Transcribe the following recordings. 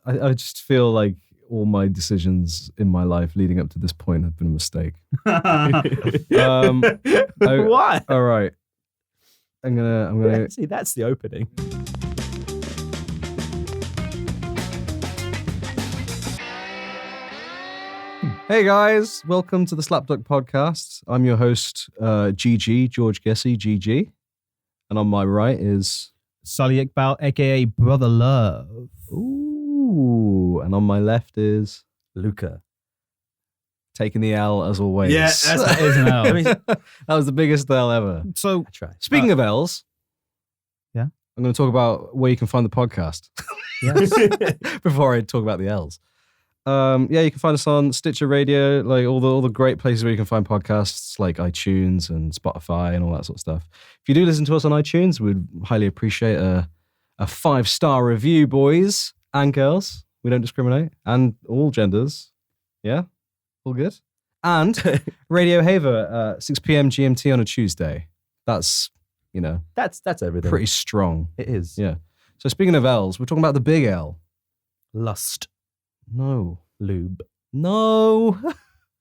I just feel like all my decisions in my life leading up to this point have been a mistake. Why? All right. I'm gonna See, that's the opening. Hey guys, welcome to the SlapDuck podcast. I'm your host, GG, George Gessie, GG. And on my right is... Sully Iqbal, aka Brother Love. Ooh. And on my left is... Luca. Taking the L as always. Yeah, That is an L. That was the biggest L ever. So, I try. Speaking of L's... Yeah? I'm going to talk about where you can find the podcast. yes. Before I talk about the L's. You can find us on Stitcher Radio, like all the great places where you can find podcasts like iTunes and Spotify and all that sort of stuff. If you do listen to us on iTunes, we'd highly appreciate a 5-star review, boys and girls. We don't discriminate. And all genders. Yeah? All good? And Radio Haver, 6 p.m. GMT on a Tuesday. That's, That's everything. pretty strong. It is. Yeah. So speaking of L's, we're talking about the big L. Lust. No. Lube. No.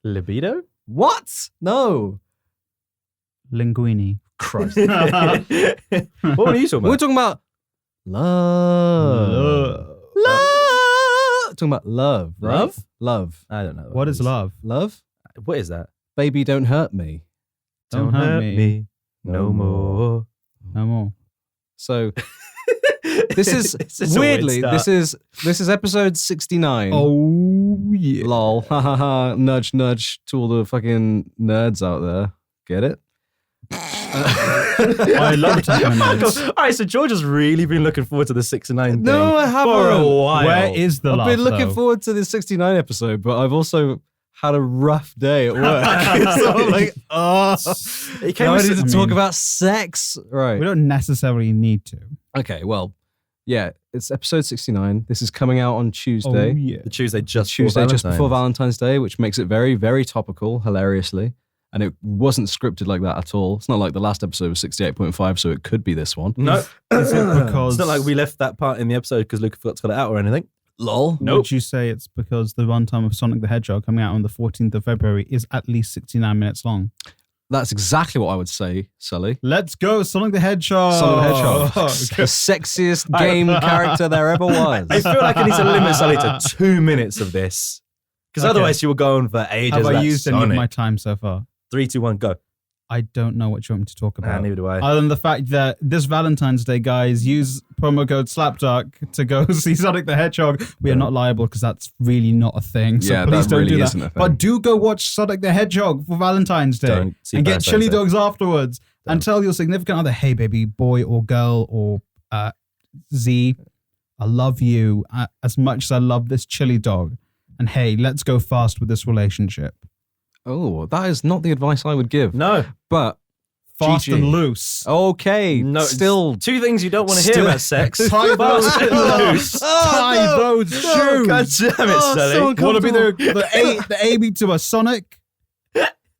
Libido? What? No. Linguini. Christ. What were you talking We're about? talking about love. Love. Talking about love. Right? Love? Love. I don't know. What is love? Love? What is that? Baby, don't hurt me. Don't hurt me. No more. No more. So this is It's a weird weirdly, start. this is episode 69. Oh, yeah. Lol. Ha ha ha. Nudge, nudge to all the fucking nerds out there. Get it? I love talking about notes. All right, so George has really been looking forward to the 69 thing No, I haven't. for a while. Where is the I've love, been looking though? forward to this 69 episode, but I've also had a rough day at work. So I'm like, It came now I with need to I talk mean- about sex. Right. We don't necessarily need to. Okay, well, yeah, it's episode 69. This is coming out on Tuesday. Oh, yeah. the Tuesday just Before Valentine's Day, which makes it very, very topical, hilariously. And it wasn't scripted like that at all. It's not like the last episode was 68.5, so it could be this one. No, Is it because... it's not like we left that part in the episode because Luca forgot to cut it out or anything. Lol. Nope. Would you say it's because the runtime of Sonic the Hedgehog coming out on the 14th of February is at least 69 minutes long? That's exactly what I would say, Sully. Let's go, Sonic the Hedgehog! Sonic the Hedgehog. The sexiest game character there ever was. I feel like I need to limit Sully to 2 minutes of this because Okay. otherwise you were going for ages. Have I about used any of Sonic. my time so far? 3, 2, 1, go. I don't know what you want me to talk about. Neither do I. Other than the fact that this Valentine's Day, guys, use promo code SlapDuck to go see Sonic the Hedgehog. We are not liable because that's really not a thing. So Yeah, please that don't really do that. isn't a thing. But do go watch Sonic the Hedgehog for Valentine's Day Don't see and get Valentine's chili Day. dogs afterwards. Don't. And tell your significant other, hey, baby, boy or girl or Z, I love you as much as I love this chili dog. And hey, let's go fast with this relationship. Oh, that is not the advice I would give. No. But Fast GG. and loose. Okay, No. still. 2 things you don't want to hear Still- about sex. Tie those, Fast and loose. tie those shoes. God damn it, Sully. Want to be the Amy to a Sonic?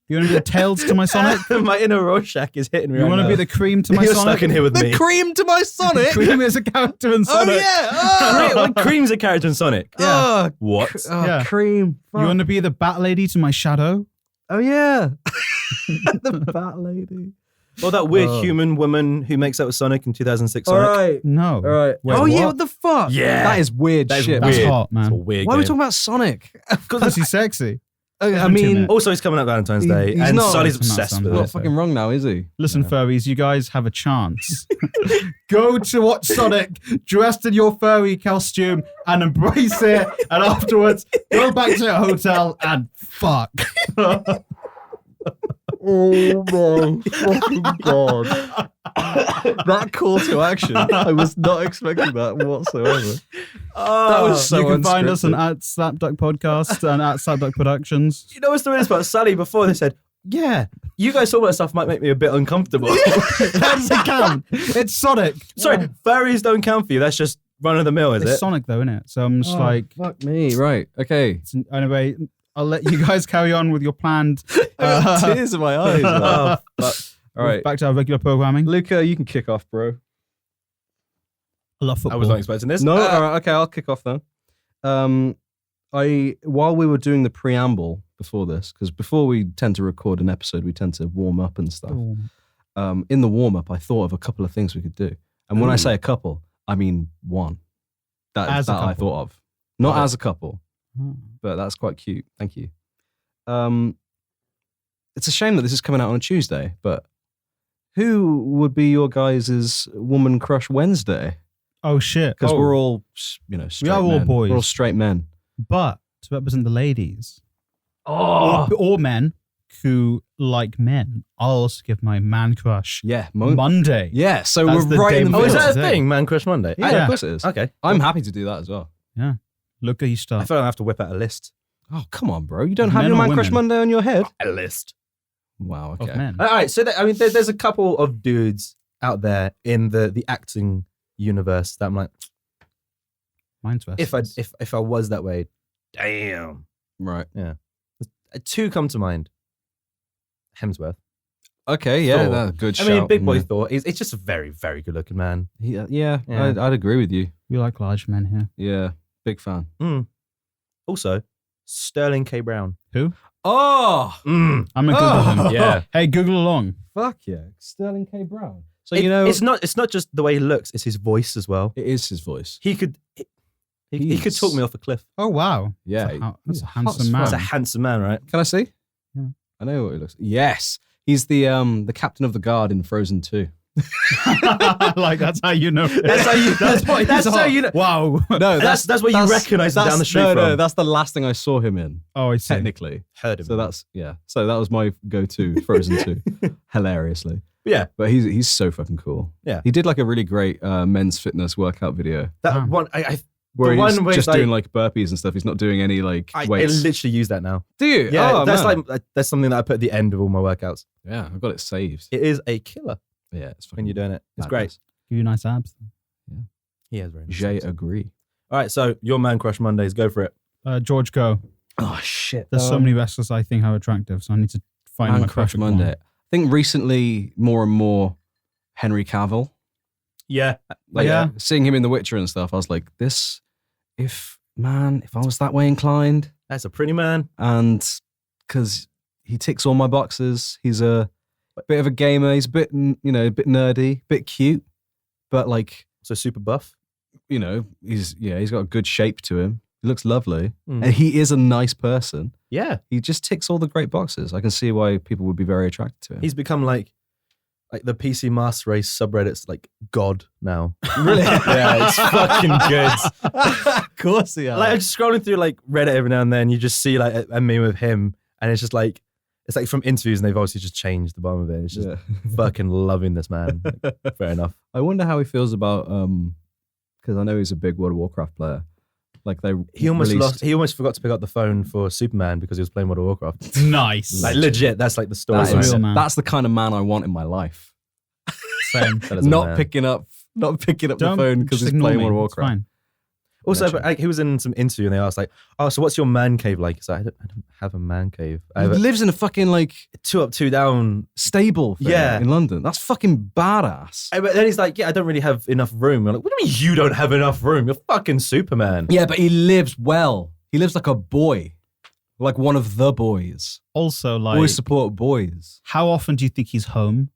You want to be the tails to my Sonic? My inner Rorschach is hitting me You right want to now. be the cream to my You're Sonic? stuck in here with me. The cream to my Sonic. Cream is a character in Oh Sonic. yeah. Oh, Cream's a character in Sonic. Oh, What? Yeah. cream. You want to be the Bat Lady to my Shadow? Oh yeah. The Bat Lady. Or that weird human woman who makes out with Sonic in 2006 All Sonic. right. No. All right. Wait, oh yeah. what? What the fuck? Yeah. That is weird That is shit. That's weird. hot, man. It's a weird Why are we game. talking about Sonic? Because he's sexy. I Listen to mean, me. Also, he's coming out Valentine's Day, He's and not. Sully's He's not obsessed with Sunday. not it. fucking wrong now, is he? Listen, furries, you guys have a chance. Go to watch Sonic dressed in your furry costume and embrace it. And afterwards, go back to your hotel and fuck. Oh my fucking god. That call to action. I was not expecting that whatsoever. That was so You can find us on unscripted. @SlapDuck Podcast and @SlapDuck Productions. You know what's the weirdest about Sally? Before they said, yeah, you guys talking about stuff might make me a bit uncomfortable. That doesn't count. It's Sonic. Sorry, furries don't count for you. That's just run of the mill, is It's it? Sonic though, isn't it? So I'm just like, Fuck me. Right. Okay. anyway, I'll let you guys carry on with your planned. I got tears in my eyes. man. Oh, fuck. All right. Back to our regular programming. Luca, you can kick off, bro. I love I football. was not expecting this. No, all right, okay, I'll kick off then. While we were doing the preamble before this, because before we tend to record an episode, we tend to warm up and stuff. Ooh. In the warm up, I thought of a couple of things we could do. And when I say a couple, I mean one. That I thought of. Not as a couple, but that's quite cute. Thank you. It's a shame that this is coming out on a Tuesday, but who would be your guys' Woman Crush Wednesday? Oh shit! Because we're all, straight we are all men. boys. We're all straight men. But to represent the ladies, or men who like men, I'll also give my man crush. Yeah, Monday. Yeah, so That's we're the right day in the Oh, middle. is that a today. thing, Man Crush Monday? Yeah, of course it is. Okay. I'm happy to do that as well. Yeah. Look at your I stuff. feel like I have to whip out a list. Oh, come on, bro. You don't have Men your or Man Crush women? Monday on your head? A list. Wow, Of okay. men. All right, so there's a couple of dudes out there in the acting universe that I'm like, Mine's if I was that way, damn. Right. Two come to mind. Hemsworth. Okay, yeah, Thor. that's a good I shout. mean, Big Boy yeah. Thor. He's just a very, very good looking man. Yeah, Yeah. I'd agree with you. We like large men here. Yeah, big fan. Also, Sterling K. Brown. Who? Oh, I'm gonna Google him. Yeah. Hey, Google along. fuck yeah. Sterling K. Brown. So, It's not just the way he looks, it's his voice as well. it is his voice. He could talk me off a cliff. Oh wow. Yeah. That's a hot handsome as man. He's a handsome man, right? Can I see? Yeah. I know what he looks like. Yes. He's the captain of the guard in Frozen 2. Like that's how you know. That's how you. That's how you know. Wow. No, That's where you recognise him down the street no, from. No, that's the last thing I saw him in, Oh, I see. technically. Heard him. So so that was my go-to Frozen 2, hilariously. Yeah. But he's so fucking cool. Yeah. He did like a really great men's fitness workout video That one. I where the he's one where just it's doing like- like burpees and stuff. He's not doing any like I weights. literally use that now. Do you? Yeah, Oh, that's man. that's something that I put at the end of all my workouts. Yeah, I've got it saved. It is a killer Yeah, it's fucking when you're doing it. It's madness. great. Give you nice abs. He has very nice Jay abs. agree. All right, so your Man Crush Mondays, go for it. George Go. Oh shit. There's so many wrestlers I think are attractive, so I need to find Man my Crush perfect Monday. one. I think recently more and more Henry Cavill. Yeah. Like Yeah. seeing him in The Witcher and stuff, I was like, if I was that way inclined, That's a pretty man. and because he ticks all my boxes, he's a bit of a gamer, he's a bit a bit nerdy, bit cute, but like So super buff. he's got a good shape to him. He looks lovely, Mm. and he is a nice person. Yeah. He just ticks all the great boxes. I can see why people would be very attracted to him. He's become like the PC Master Race subreddit's like God now. Really? Yeah, it's fucking good. Of course he has. Like I'm just scrolling through like Reddit every now and then, you just see like a meme of him, and it's just like from interviews, and they've obviously just changed the bottom of it. It's just fucking loving this man. Like, fair enough. I wonder how he feels about because I know he's a big World of Warcraft player. Like He almost forgot to pick up the phone for Superman because he was playing World of Warcraft. Nice. Like legit, that's like the story. That That's is- real, man. that's the kind of man I want in my life. Same. That is a Not man. picking up the Don't phone because just he's ignore playing me. World of It's Warcraft. fine. Also, Gotcha. but, he was in some interview and they asked like, "Oh, so what's your man cave like?" He's like, I don't have a man cave. I He have a lives in a fucking like 2 up, 2 down. stable thing Yeah. in London. That's fucking badass. But then he's like, "Yeah, I don't really have enough room." We're like, "What do you mean you don't have enough room? You're fucking Superman." Yeah, but he lives well. He lives like a boy. Like one of the boys. Also, like, Boys support boys. how often do you think he's home?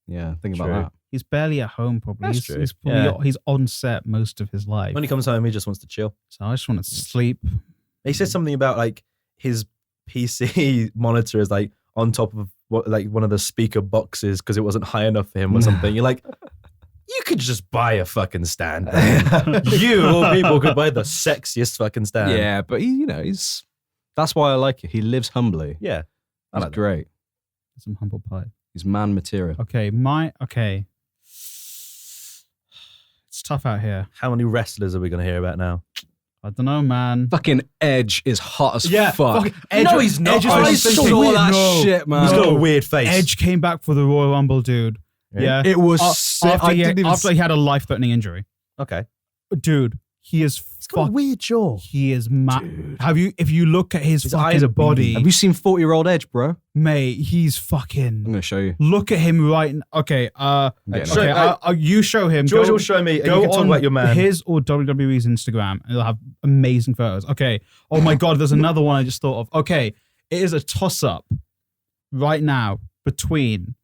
Yeah, think True. about that. He's barely at home, probably. That's he's, true. He's probably Yeah. he's on set most of his life. When he comes home, he just wants to chill. So I just want to sleep. He said something about like his PC monitor is like on top of one of the speaker boxes because it wasn't high enough for him or something. You're like, you could just buy a fucking stand. You or people could buy the sexiest fucking stand. Yeah, but he's that's why I like it. He lives humbly. Yeah. I He's like that. great. Some humble pie. He's man material. Okay, it's tough out here. How many wrestlers are we going to hear about now? I don't know, man. Fucking Edge is hot as Yeah, fuck. fucking Edge- No, he's not. Edge is I I saw saw that No. shit, man. He's got a weird face. Edge came back for the Royal Rumble, dude. Yeah. It was sick. After, I he, didn't even after he had a life-threatening injury. Okay. Dude, He is He's got a weird jaw. He is mad. Dude. If you look at his fucking eyes are body, Have you seen 40-year-old Edge, bro? mate, he's I'm fucking. gonna show you. Look at him right. Okay. getting Okay. You show him. George Go- will show me, and Go you can talk on about your man. his or WWE's Instagram, and they'll have amazing photos. Okay. Oh my God, there's another one I just thought of. Okay, it is a toss-up right now between.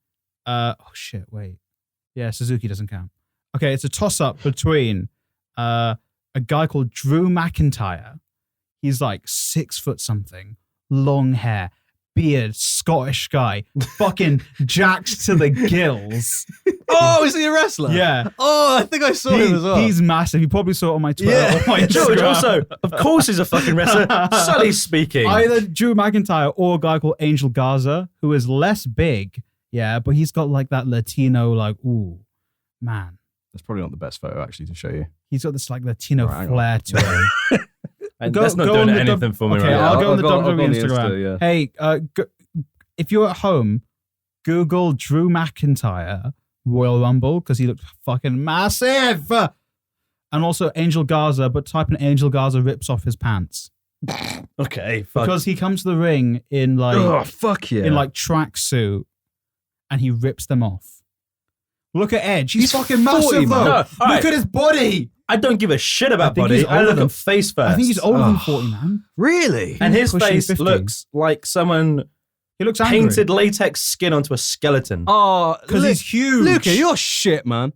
Oh shit! Wait. Yeah, Suzuki doesn't count. Okay, it's a toss-up between a guy called Drew McIntyre. He's like 6 foot something, long hair, beard, Scottish guy, fucking jacked to the gills. Oh, is he a wrestler? Yeah. Oh, I think I saw him as well. He's massive. You probably saw it on my Twitter. Yeah. Or my George Instagram. also, of course, he's a fucking wrestler. Sully's speaking. Either Drew McIntyre or a guy called Angel Garza, who is less big, yeah, but he's got like that Latino, like, ooh, man. That's probably not the best photo actually to show you. He's got this like Latino Right, hang flair to him. And that's not doing anything for me Okay, right I'll now. go on the I'll go WWE on the Instagram. Insta, yeah. Hey, if you're at home, Google Drew McIntyre Royal Rumble because he looked fucking massive. And also Angel Garza, but type in Angel Garza rips off his pants Okay, fuck. because he comes to the ring in like Oh, fuck yeah. in like tracksuit, and he rips them off. Look at Edge. He's fucking 40, massive, though. man. No, all Look right. at his body. I don't give a shit about I think body. he's I older look than- at face first. I think he's older than Oh. 40, man. Really? And his pushing face 50. looks like someone He looks angry. painted latex skin onto a skeleton. Oh, because he's huge. Luca, you're shit, man.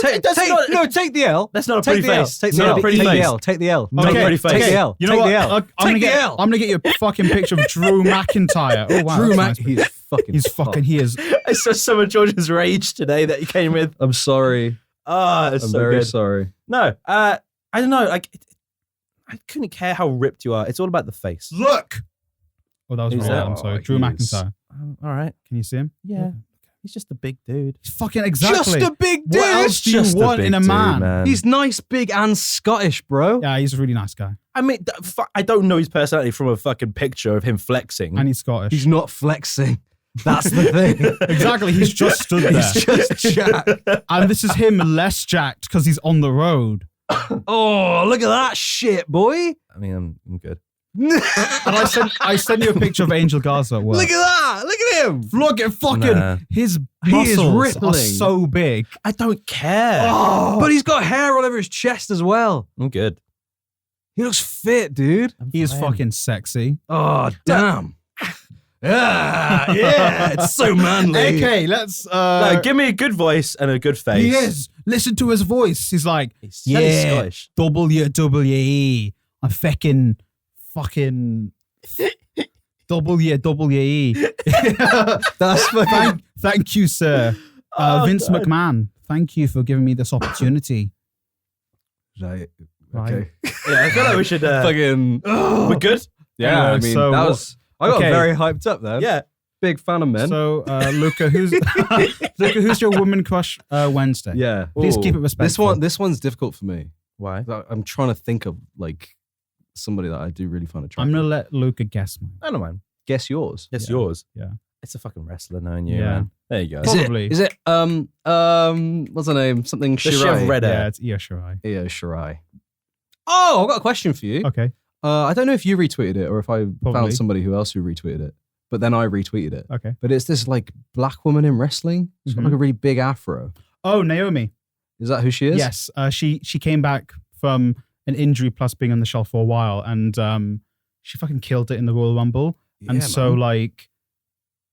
Take That's not- take the L. That's not a Take pretty the L. face. Take It's the not L. a pretty Take the face. L. Take the L. Not a pretty Take face. the L. You know Take what? the L. I'm Take gonna the get. L. I'm gonna get you a fucking picture of Drew McIntyre. Oh wow, Drew that's Mac. nice. He's fucking. He's fucking. He is. I saw some of George's rage today that he came with. I'm sorry. Oh, it's I'm so very good. sorry. No, I don't know. Like, I couldn't care how ripped you are. It's all about the face. Look. Oh, that was Who's wrong. that? I'm sorry. Oh, Drew he is- McIntyre. All right. Can you see him? Yeah. He's just a big dude. He's fucking exactly. Just a big dude. What else do you Just a want big in a dude, man? He's nice, big, and Scottish, bro. Yeah, he's a really nice guy, I mean, I don't know his personality from a fucking picture of him flexing. and he's Scottish. He's not flexing. That's the thing. Exactly. He's just stood there, He's just jacked. and this is him less jacked because he's on the road. Oh, look at that shit, boy. I mean, I'm good. And I sent you a picture of Angel Garza at work. Look at that. Look at him. Look at fucking Nah. his He is muscles are rippling. so big. I don't care. Oh, but he's got hair all over his chest as well. I'm good. He looks fit, dude. He is fine. fucking sexy. Oh, damn. Yeah, it's so manly. Okay, let's. No, give me a good voice and a good face. He is. Listen to his voice. He's like, He's yeah, Scottish. WWE. I'm fucking WWE. That's fucking. Thank you, sir. Oh, Vince God. McMahon. Thank you for giving me this opportunity. Right. Right. Okay. Yeah, I feel like we should. Fucking. We're good. Yeah, I Anyway, mean, so that what- was. I got okay. very hyped up there. Yeah. Big fan of men. So, Luca, who's your woman crush Wednesday? yeah. Please Ooh. keep it respectful. This one's difficult for me. Why? I'm trying to think of like somebody that I do really find attractive. I'm gonna let Luca guess, man. I don't mind. guess yours. It's Yeah. yours. Yeah. It's a fucking wrestler knowing you, Yeah. man. There you go. Probably. Is it what's her name? Something Does she Shirai. have red Yeah, hair? it's Io Shirai. Io Shirai. Oh, I've got a question for you. Okay. I don't know if you retweeted it or if I Probably. found somebody who else who retweeted it, but then I retweeted it. Okay. But it's this like black woman in wrestling. She's got like a really big afro. Oh, Naomi. Is that who she is? Yes. She came back from an injury plus being on the shelf for a while, and she fucking killed it in the Royal Rumble. Yeah, and so man. like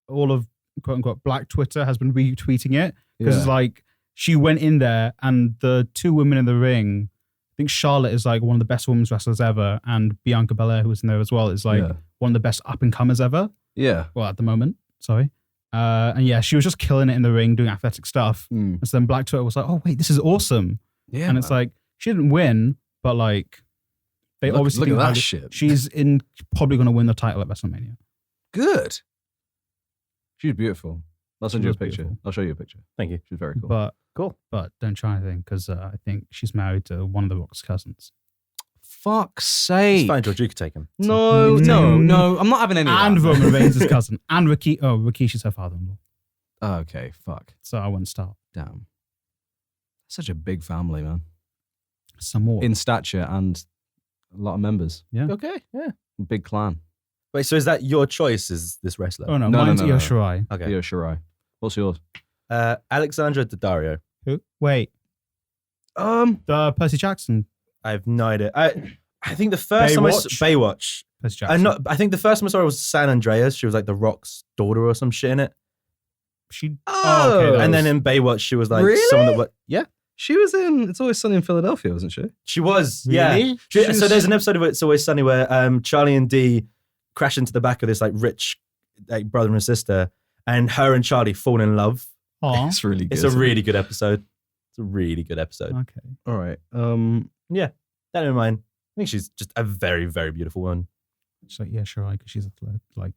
all of quote unquote black Twitter has been retweeting it because Yeah. it's like she went in there and the two women in the ring. I think Charlotte is like one of the best women's wrestlers ever, and Bianca Belair, who was in there as well, is like Yeah. one of the best up and comers ever. Yeah. Well, at the moment, sorry. And yeah, she was just killing it in the ring, doing athletic stuff. Mm. And so then Black Twitter was like, "Oh wait, this is awesome!" Yeah. and it's like she didn't win, but like they obviously look think at that highly- shit. She's probably going to win the title at WrestleMania. Good. She's beautiful. I'll send She you a was picture. beautiful. I'll show you a picture. Thank you. She's very cool. But Cool. But don't try anything because I think she's married to one of the Rock's cousins. Fuck's It's sake. fine, George. You could take him. No. I'm not having any And of that. Roman Reigns' cousin. And Rikishi's her father-in-law. Oh, okay, fuck. So I wouldn't start. Damn. Such a big family, man. Some more. in stature and a lot of members. Okay, yeah. Big clan. Wait, so is that your choice? Is this wrestler? Oh no, No, mine's no. Io Shirai. Okay. Io Shirai. What's yours? Alexandra Daddario. Who? Wait, the Percy Jackson. I have no idea. I think the first time I saw Baywatch. Percy Jackson. I think the first time I saw her was San Andreas. She was like The Rock's daughter or some shit in it. She. Oh, okay, And then in Baywatch, she was like Really? someone that. Yeah, She was in It's Always Sunny in Philadelphia, wasn't she? she was. Yeah. Really? So there's an episode of It's Always Sunny where Charlie and Dee crash into the back of this like rich like brother and sister, and her and Charlie fall in love. Aw. It's really good. It's a really good episode. It's a really good episode. Okay. All right. That in mind, I think she's just a very, very beautiful one. She's like, yeah, Shirai, because she's a flirt. Like,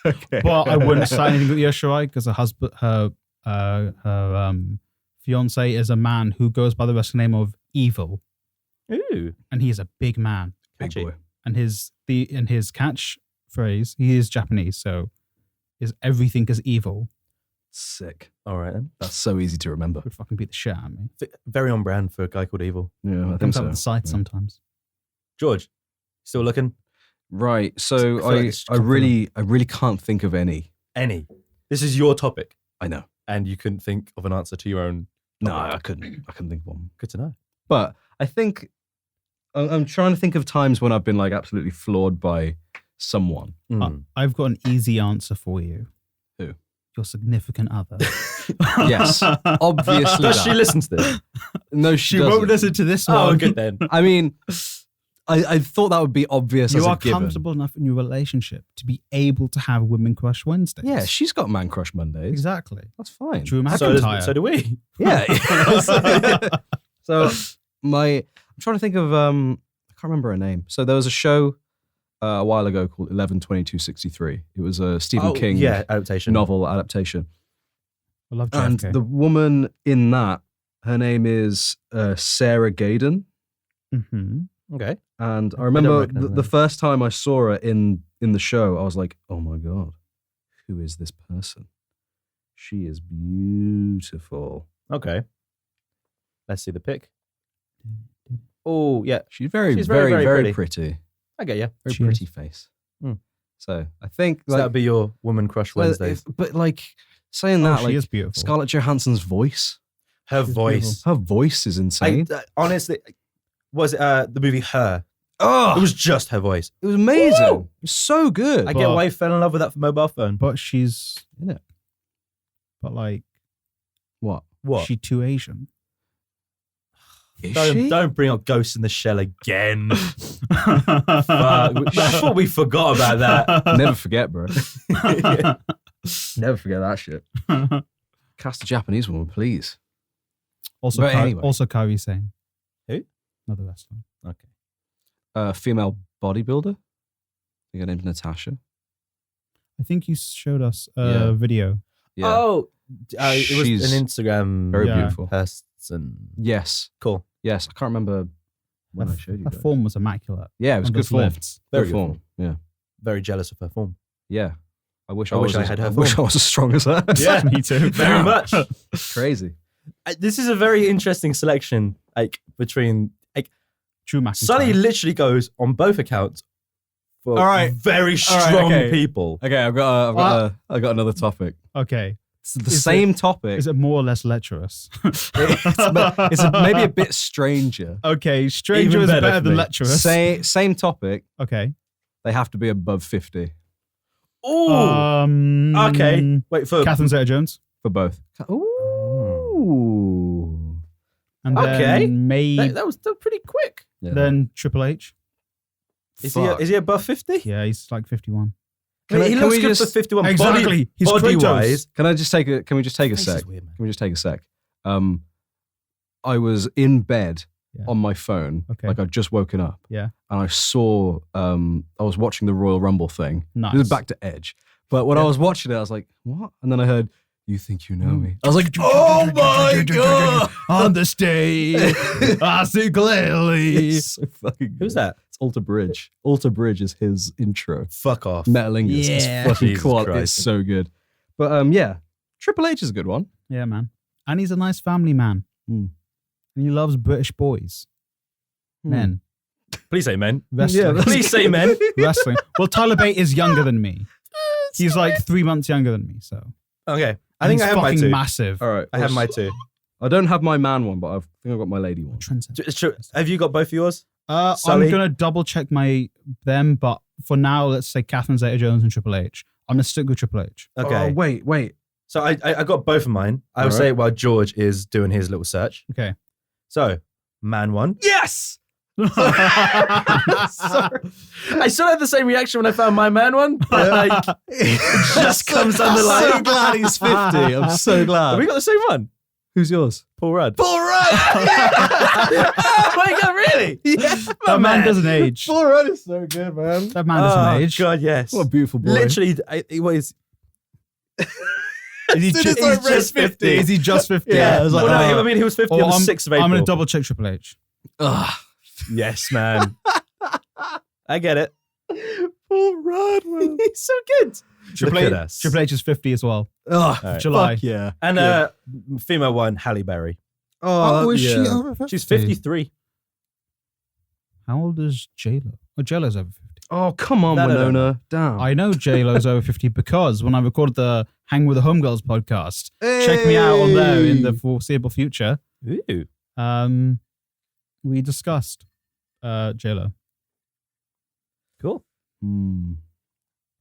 Okay. but I wouldn't say anything with Io Shirai because her fiance is a man who goes by the wrestling name of Evil, Ooh. and he's a big man. Big Catchy. boy. And his catchphrase, he is Japanese, so is everything is evil. Sick. All right then. That's so easy to remember. Would fucking beat the shit out of me. Very on brand for a guy called Evil. Yeah, I think Comes so. out of the site Yeah. sometimes. George, still looking? Right. So I feel like it's I really can't think of any. Any. This is your topic, I know. and you couldn't think of an answer to your own. No, topic. I couldn't think of one. Good to know. But I think I'm trying to think of times when I've been like absolutely floored by someone. I've got an easy answer for you. Who? Your significant other. Yes, obviously. Does she listen to this? No, She doesn't. won't listen to this one. Oh, good then. I mean, I thought that would be obvious You as are a given. comfortable enough in your relationship to be able to have Women Crush Wednesdays. Yeah, she's got man crush Mondays. Exactly. That's fine. Drew So McIntyre. do we. Yeah. So I'm trying to think of I can't remember her name. So there was a show a while ago called 11/22/63. It was a Stephen King adaptation. novel adaptation. I love And JFK. the woman in that, her name is Sarah Gaden. Mm-hmm. Okay. And I I remember don't recognize the that. first time I saw her in the show, I was like, oh my God, who is this person? She is beautiful. Okay. Let's see the pic. Oh, yeah. She's very, She's very, very, very, very pretty. I get you. Very She pretty is. face. Hmm. So I think So like, that'd be your Woman Crush well, Wednesdays. but like saying that, she like is beautiful. Scarlett Johansson's voice, Her she's voice. her voice is insane. Honestly, was it the movie Her? Oh, It was just her voice. it was amazing. Woo! It was so good. I get But- why you fell in love with that mobile phone. But she's, Isn't it? but like, What? What? she too Asian. Is she? Don't bring up Ghost in the Shell again. Fuck. I thought we forgot about that. Never forget, bro. Never forget that shit. Cast a Japanese woman, please. Also, But anyway. also Kairi Sane. Who? Another wrestler. Okay. Female bodybuilder. I think her name's Natasha. I think you showed us a Yeah. video. Yeah. Oh, it was She's an Instagram very Yeah. beautiful. person. Yes. Cool. Yes. I can't remember when Her I showed you Her guys. form was immaculate. Yeah, it was on good those form. lifts. Very Good good form. Yeah. Very jealous of her form. Yeah. I wish I I wish was I had her I wish form. I was as strong as her. Yeah. Me too. Very much. Crazy. This is a very interesting selection, like between Drew McIntyre. Sonny literally goes on both accounts for All right. very All right, strong okay. people. Okay, I got another topic. Okay. It's the Is same topic. Is it more or less lecherous? It's maybe a bit stranger. Okay, stranger Even is better better for than me. lecherous. Same topic. Okay. They have to be above 50 Ooh. Okay. Wait for Catherine Zeta-Jones. for both. Ooh. And Okay. then maybe that was pretty quick. Yeah. then Triple H. Is Fuck. he above 50? Yeah, he's like 51. I mean, he Can looks we good just- for 51. Exactly. He's Body Kratos. wise. Can we just take a Face sec? is weird, man. Can we just take a sec? I was in bed Yeah. on my phone, Okay. like I'd just woken up. Yeah. And I saw, I was watching the Royal Rumble thing. Nice. It was back to Edge. But when I was watching it, I was like, what? And then I heard, you think you know me. I was like, oh my God. On the stage, I see clearly. It's so fucking good. Who's that? It's Alter Bridge. Alter Bridge is his intro. Fuck off. Metalingus. It's Yeah. fucking Jesus quality. Christ. It's so good. But yeah, Triple H is a good one. Yeah, man. And he's a nice family man. Hmm. And he loves British boys. Men. Please say men. Wrestling. Yeah, Please say men. Wrestling. Well, Tyler Bate is younger than me. He's like 3 months younger than me, so. Okay. I And think he's I have my fucking two. massive. All right. I have my two. I don't have my man one, but I think I've got my lady one. Trendsetter. It's true. Have you got both of yours? I'm Sully? gonna double check them, but for now, let's say Catherine Zeta-Jones and Triple H. I'm gonna stick with Triple H. Okay. Oh, wait. So I got both of mine. I will All say it while George is doing his little search. Okay. So, man one. Yes! Sorry. I still had the same reaction when I found my man one, but like, it just comes on the line. I'm so glad he's 50. I'm so glad. Have we got the same one? Who's yours? Paul Rudd. Paul Rudd! Oh my God, really? Yeah. That man doesn't age. Paul Rudd is so good, man. That man doesn't age. God, yes. What a beautiful boy. Literally, what is... Is he As soon as ju- I he's read just 50? Is he just 50? Yeah, I was like, Well, no, oh. I mean, he was 50 Oh, on the 6th of April. I'm gonna double check Triple H. Ugh. Yes, man. I get it. Paul Rudd, man. He's so good. Triple Look at H, us. Triple H is 50 as well. Ugh. All right. July. Fuck yeah. And female one, Halle Berry. Oh, is yeah. she over 50? She's 53. How old is J-Lo? Oh, J-Lo's over 50. Oh, come on, No, no, no, Winona. Damn. I know J-Lo's over 50 because when I recorded the Hang with the Homegirls podcast, check me out on there in the foreseeable future. Ooh. We discussed J-Lo. Cool. Hmm.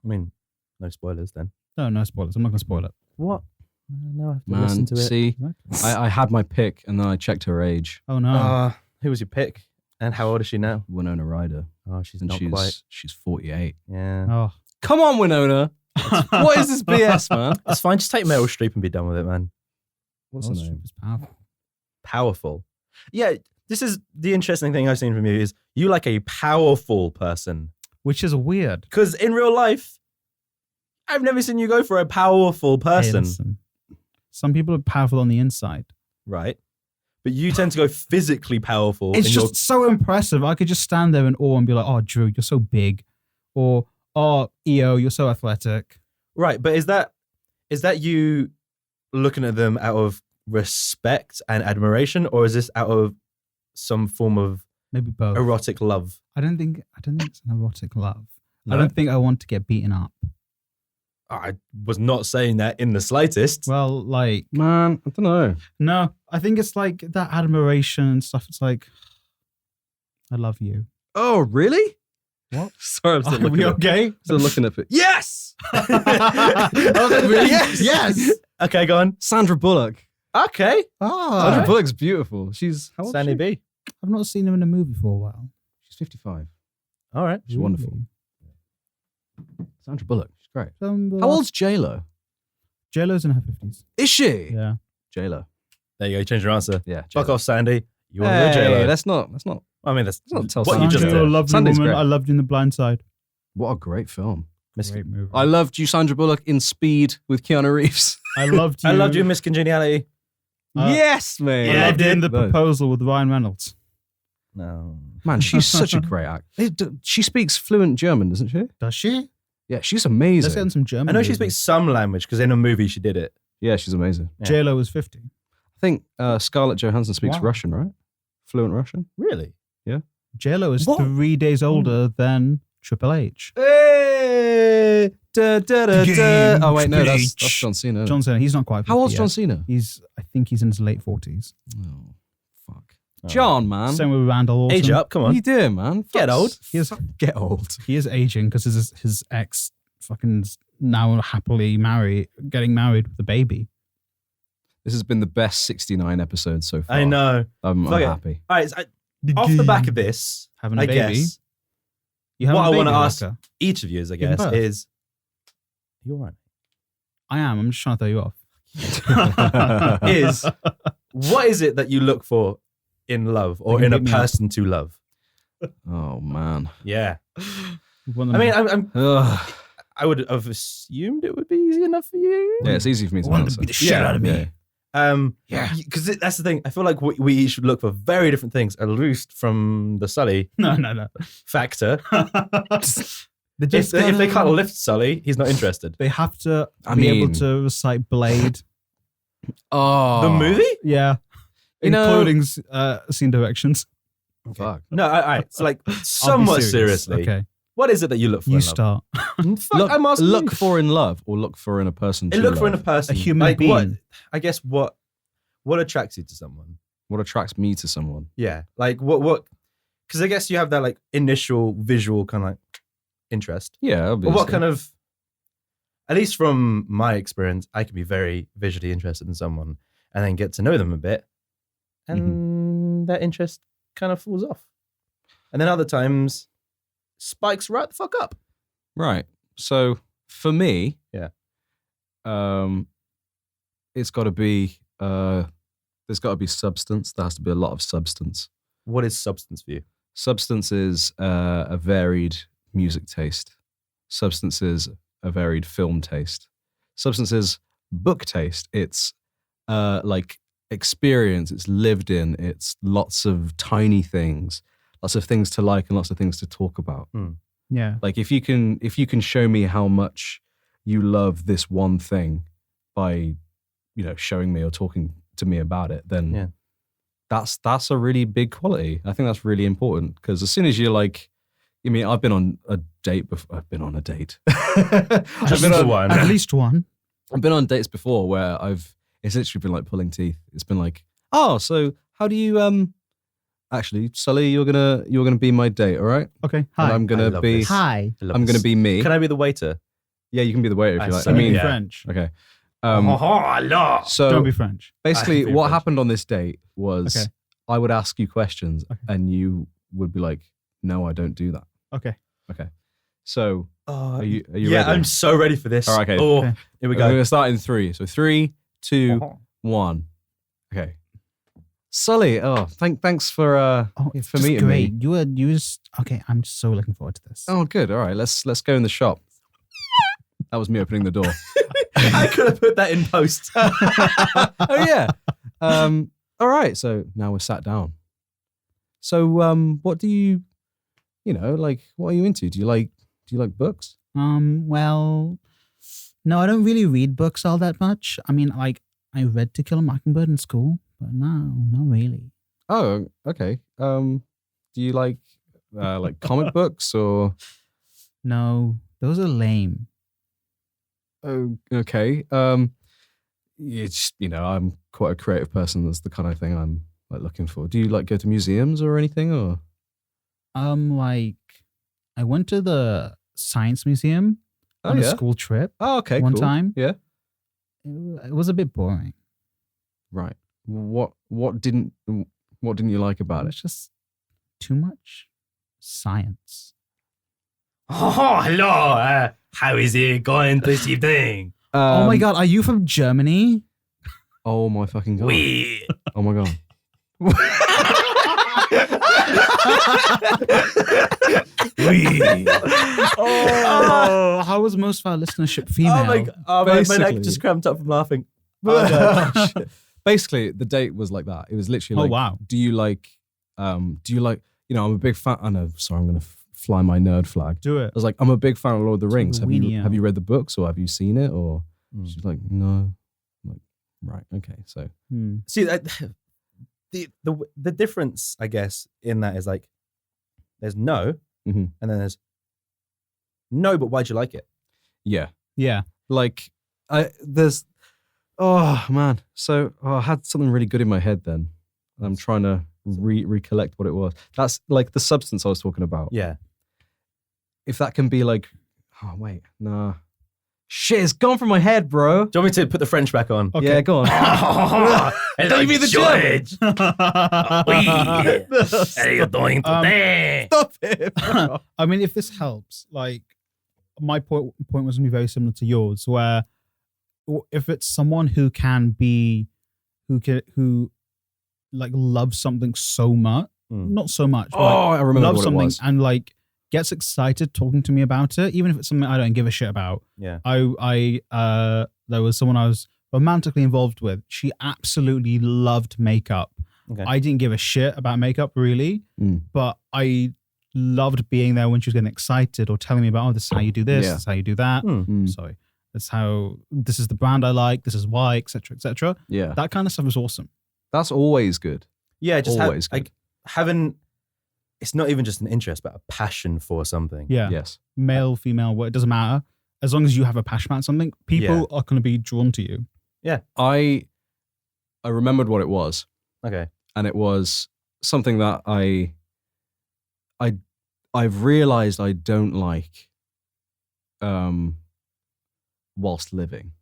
I mean, no spoilers then. No spoilers. I'm not going to spoil it. What? No, I have to Man, listen to it. see, I had my pick and then I checked her age. Oh, no. Who was your pick? And how old is she now? Winona Ryder. Oh, she's And not she's quite. she's 48. Yeah. Oh. Come on, Winona. What is this BS, man? It's fine. Just take Meryl Streep and be done with it, man. What's her name? It's powerful. Powerful. Yeah, this is the interesting thing I've seen from you is you like a powerful person. Which is weird. Because in real life, I've never seen you go for a powerful Hey, person. listen. Some people are powerful on the inside. Right? But you tend to go physically powerful. It's in just so impressive. I could just stand there in awe and be like, oh, Drew, you're so big. Or, oh, EO, you're so athletic. Right, but is that you looking at them out of respect and admiration, or is this out of some form of Maybe both. erotic love? I don't think it's an erotic love. No? I don't think I want to get beaten up. I was not saying that in the slightest. Well, like, Man, I don't know. no, I think it's like that admiration and stuff. It's like, I love you. Oh, really? What? Sorry, I'm still Are looking we at okay? Still looking at it. Yes! Really? Yes. Okay, go on. Sandra Bullock. Okay. Ah, Sandra Bullock's beautiful. She's how old is Sandy she? B. I've not seen him in a movie for a while. She's 55. All right. She's wonderful. Sandra Bullock. She's great. Really? How old's J-Lo? J-Lo's in her 50s. Is she? Yeah. J-Lo. There you go. You change your answer. Yeah. Fuck J-Lo. off, Sandy. You want Hey, to J-Lo. that's not. I mean, that's not tell what you just Sandra, did. a lovely Sandy's woman. great. I loved you in The Blind Side. What a great film. Great movie. I loved you, Sandra Bullock, in Speed with Keanu Reeves. I loved you. I loved you, Miss Congeniality. Yes, man. I loved you in The No. Proposal with Ryan Reynolds. No. Man, she's such a great actor. She speaks fluent German, doesn't she? Does she? Yeah, she's Let's amazing. get in some German. I know she movies. speaks some language because in a movie she did it. Yeah, she's amazing. Yeah. J-Lo was 50. I think Scarlett Johansson speaks Wow. Russian, right? Fluent Russian. Really? J-Lo is What? 3 days older than Triple H. Hey! Da, da, da, da. Game Oh wait, no, that's H. John Cena. John Cena, he's not quite 50 How old's yet. John Cena? I think he's in his late 40s. Oh, fuck. Oh. John, man. Same with Randall Orton. Age up. Come What are on. you doing, man? Get old. He is, Get old. he is aging because his ex fucking now happily getting married with a baby. This has been the best 69 episode so far. I know. I'm Fuck it. happy. All right. So off the back of this, Having a I baby. guess You have what a I baby, wanna ask- Rebecca? each of you, I Giving guess, birth. is you all right? I am. I'm just trying to throw you off. Is what is it that you look for in love or You in a beat me up. person to love? Oh, man. Yeah. One of I them- mean, Ugh. I would have assumed it would be easy enough for you. Yeah, it's easy for me to wanted to answer. beat the shit out of me. Yeah. Because that's the thing. I feel like we each should look for very different things, at least from the Sully No. factor. They If just they gotta- can't lift Sully, he's not interested. They have to I be able mean- to recite Blade. Oh. The movie? Yeah. You know- Including scene directions. Fuck. No, all right. So like I'll be somewhat serious. seriously, Okay, what is it that you look for you in start. love? Fuck, I'm asking Look you. for in love or look for in a person to Look love? for in a person, A human like, being. What, I guess what attracts you to someone? What attracts me to someone? Yeah, like what? Because I guess you have that like initial visual kind of like interest. Yeah, But obviously. what kind of? At least from my experience, I can be very visually interested in someone and then get to know them a bit, and that interest kind of falls off. And then other times, spikes right the fuck up. Right. So for me, Yeah. It's got to be there's got to be substance. There has to be a lot of substance. What is substance for you? Substance is a varied music taste. Substance is a varied film taste. Substance is book taste. It's like experience. It's lived in. It's lots of tiny things, lots of things to like, and lots of things to talk about. Yeah. Like if you can show me how much you love this one thing by, showing me or talking to me about it, then that's a really big quality. I think that's really important because as soon as you're like, I've been on a date before. I've been on a date. Just the one. At least one. I've been on dates before where it's literally been like pulling teeth. It's been like, oh, so how do you actually, Sully, you're gonna be my date, all right? Okay. And Hi. I'm gonna love be this. Hi. I'm gonna be me. Can I be the waiter? Yeah, you can be the waiter if you like. So I mean, yeah. French. okay. Hello. So Don't be French. basically, I can be what French. happened on this date was Okay. I would ask you questions Okay. and you would be like, no, I don't do that. Okay. Okay. So are you Yeah, ready? I'm so ready for this. All right, okay. Oh, Okay. here we We're go. going to start in 3. So 3, 2, 1. Okay. Sully, thanks for Oh, for just meeting great. me. You just okay. I'm just so looking forward to this. Oh, good. All right, let's go in the shop. That was me opening the door. I could have put that in post. Oh yeah. All right. So now we're sat down. So what do you like? What are you into? Do you like books? Well, no, I don't really read books all that much. I mean, like I read To Kill a Mockingbird in school, but no, not really. Oh, okay. Do you like comic books or? No, those are lame. Oh, okay. It's I'm quite a creative person. That's the kind of thing I'm like looking for. Do you like go to museums or anything or? Like I went to the science museum on a school trip. Oh, okay. one cool. time. Yeah. It was a bit boring. Right. What didn't you like about It it? was just too much science. Oh, hello. How is it going this evening? Oh my god, are you from Germany? Oh my fucking god. We. Oh my god. Oh, how was most of our listenership female? Oh my god. Oh, my neck Basically. just cramped up from laughing. Oh, shit. Basically, the date was like that. It was literally Oh, like, wow. do you like, I'm a big fan. I know, sorry, I'm going to fly my nerd flag. Do I it. was like, I'm a big fan of Lord of the Rings. the Have weenie you out. read the books or have you seen it? Or Mm. she's like, no. I'm like, right, okay. So, See, the difference, I guess, in that is like, there's no, Mhm. and then there's no, but why'd you like it? yeah. Yeah. Like, oh man. So I had something really good in my head then. I'm trying to recollect what it was. That's like the substance I was talking about. Yeah. If that can be like, oh wait, nah. Shit, it's gone from my head, bro. Do you want me to put the French back on? Okay. Yeah, go on. Hello, Give me the George. How are you doing today? Stop it. I mean, if this helps, like my point was going to be very similar to yours, where if it's someone who like loves something so much, not so much, but Oh, I remember loves what it something was. and like gets excited talking to me about it, even if it's something I don't give a shit about. Yeah. There was someone I was romantically involved with. She absolutely loved makeup. Okay. I didn't give a shit about makeup really, but I loved being there when she was getting excited or telling me about, oh, this is how you do this, Yeah. this is how you do that. Mm. Sorry. This is the brand I like, this is why, etc., etc. Yeah. That kind of stuff is awesome. That's always good. Yeah, just Always good. having it's not even just an interest, but a passion for something. Yeah. Yes. Male, female, it doesn't matter. As long as you have a passion about something, people are going to be drawn to you. I remembered what it was, Okay. and it was something that I've realized I don't like whilst living,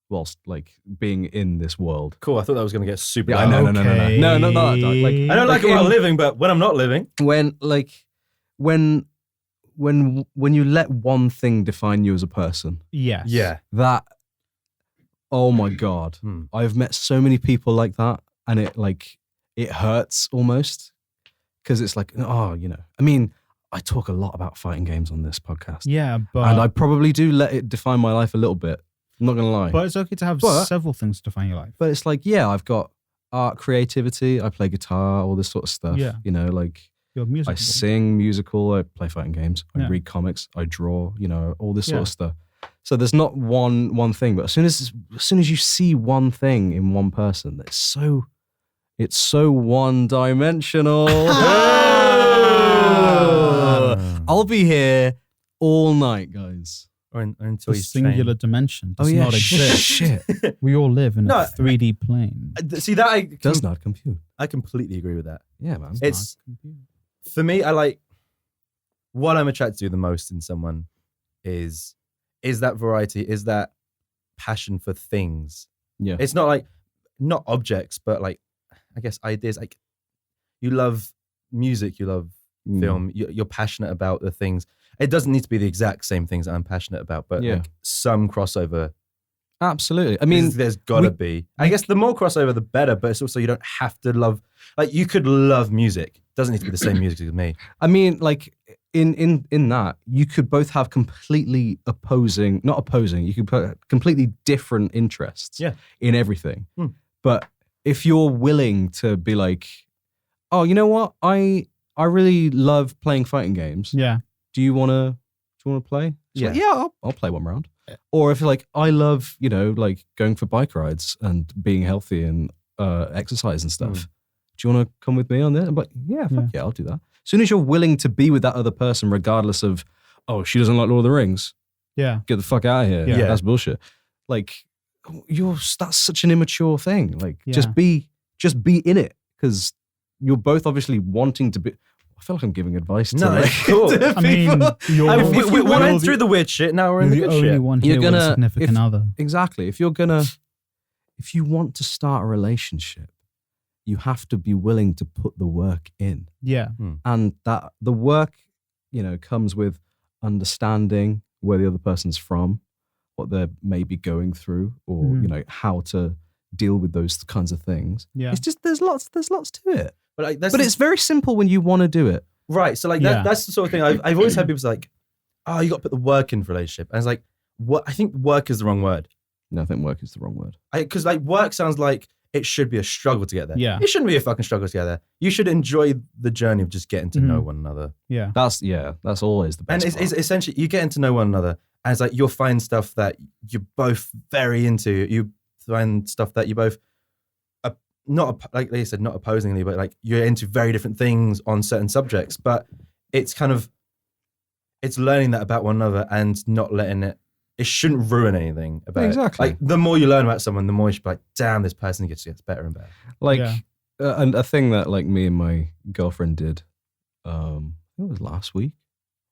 whilst like being in this world. Cool. I thought that was going to get super. Yeah, dark. no. Okay. No, not that dark. Like, I don't like it while living, but when I'm not living. When you let one thing define you as a person, Yes. Yeah. that, oh my God, I've met so many people like that, and it hurts almost, because it's like, oh, I mean, I talk a lot about fighting games on this podcast. Yeah, but And I probably do let it define my life a little bit. I'm not going to lie. but it's okay to have But- several things to define your life. But it's like, yeah, I've got art, creativity, I play guitar, all this sort of stuff. Yeah. Like Your music. I sing musical, I play fighting games, I Yeah. read comics, I draw, all this sort Yeah. of stuff. So there's not one thing, but as soon as you see one thing in one person, it's so one-dimensional. I'll be here all night, guys. Or until The he's singular dimension does Oh yeah, not exist. shit. We all live in No, a 3D plane. trained. See that Does not compute. I completely agree with that. Yeah, man. It's for me. I like what I'm attracted to the most in someone is that variety, is that passion for things. Yeah. It's not objects, but like I guess ideas. Like you love music, you love film, you're passionate about the things. It doesn't need to be the exact same things that I'm passionate about, but Yeah. like some crossover. Absolutely. I mean, There's gotta be. I guess the more crossover, the better. But it's also you don't have to love. Like you could love music. Doesn't need to be the same music as me. like in that you could both have completely not opposing. You could put completely different interests. Yeah. In everything. Hmm. But if you're willing to be like, oh, you know what, I really love playing fighting games. Yeah. Do you want to play? It's like, yeah, I'll play one round. Or if you're like, I love, like going for bike rides and being healthy and exercise and stuff. Do you want to come with me on this? I'm like, yeah, fuck yeah, I'll do that. As soon as you're willing to be with that other person, regardless of, oh, she doesn't like Lord of the Rings. Yeah. Get the fuck out of here. Yeah. That's bullshit. Like, that's such an immature thing. Like, Yeah. just be in it, because you're both obviously wanting to be. I feel like I'm giving advice to, No, like, it's cool. to I mean, people. you're, we went through the weird shit. Now we're in you're the the good only shit. one You're here with a gonna- significant other. Exactly. If you want to start a relationship, you have to be willing to put the work in. Yeah. And that the work, comes with understanding where the other person's from, what they're maybe going through, or, Mhm. how to deal with those kinds of things. Yeah. It's just, there's lots to it. But like, that's But it's very simple when you want to do it. right. So like Yeah. that's the sort of thing I've always had people say like, oh, you got to put the work in for a relationship. And it's like, what? I think work is the wrong word. No, I think work is the wrong word. Because like work sounds like it should be a struggle to get there. Yeah. It shouldn't be a fucking struggle to get there. You should enjoy the journey of just getting to know one another. Yeah. That's always the best And it's part. essentially you getting to know one another, and it's like you'll find stuff that you're both very into. You find stuff that you both like they said, not opposingly, but like you're into very different things on certain subjects. But it's kind of learning that about one another and not letting it. It shouldn't ruin anything about Exactly. it. Like the more you learn about someone, the more you should be like, damn, this person gets better and better. Like, Yeah. and a thing that like me and my girlfriend did, I think it was last week,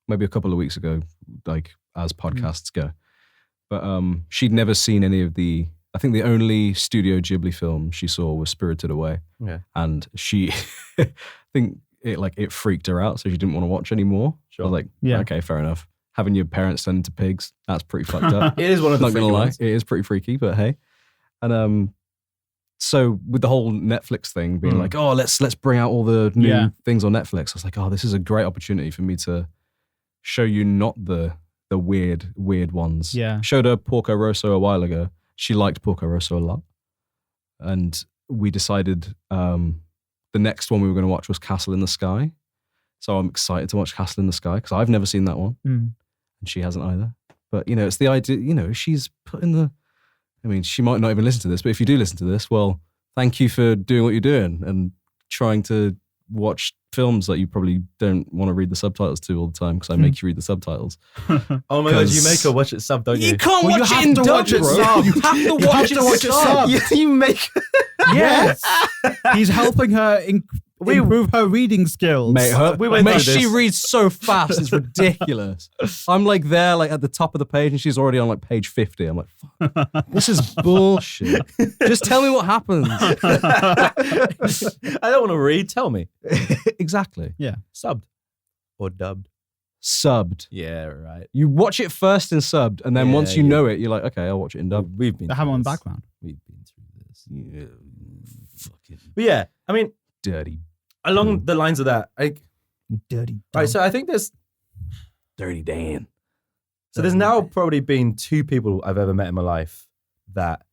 maybe a couple of weeks ago, like as podcasts go. But she'd never seen any of I think the only Studio Ghibli film she saw was Spirited Away. Yeah. And she, I think it freaked her out, so she didn't want to watch anymore. Sure. I was like, Yeah. okay, fair enough. Having your parents turn into pigs, that's pretty fucked up. It is one of the Not gonna freaky lie, ones. it is pretty freaky, but hey. And so with the whole Netflix thing being like, oh, let's bring out all the new things on Netflix, I was like, oh, this is a great opportunity for me to show you not the weird ones. Yeah. Showed her Porco Rosso a while ago. She liked Porco Rosso a lot, and we decided the next one we were going to watch was Castle in the Sky. So I'm excited to watch Castle in the Sky because I've never seen that one. And she hasn't either. But, it's the idea, she's putting she might not even listen to this, but if you do listen to this, well, thank you for doing what you're doing and trying to watch films that you probably don't want to read the subtitles to all the time because I make you read the subtitles. Oh my god, you make her watch it sub, don't you? You can't Well, watch you it have in to dub, watch it bro. sub. You have to watch it sub. You make. Yes. He's helping her improve her reading skills. Mate, We went through she this. reads so fast, it's ridiculous. I'm like there, like at the top of the page, and she's already on like page 50. I'm like, fuck, this is bullshit. Just tell me what happens. I don't want to read. Tell me. Exactly. Subbed or dubbed? Subbed. Yeah, right. You watch it first in subbed, and then Yeah, once you yeah. know it, you're like, okay, I'll watch it in dub. We've been. They have through it on the this. background. We've been through this. Yeah, fucking But yeah, I mean, dirty, along the lines of that, like, Dirty. right. So I think there's dirty Dan. there's now probably been 2 people I've ever met in my life that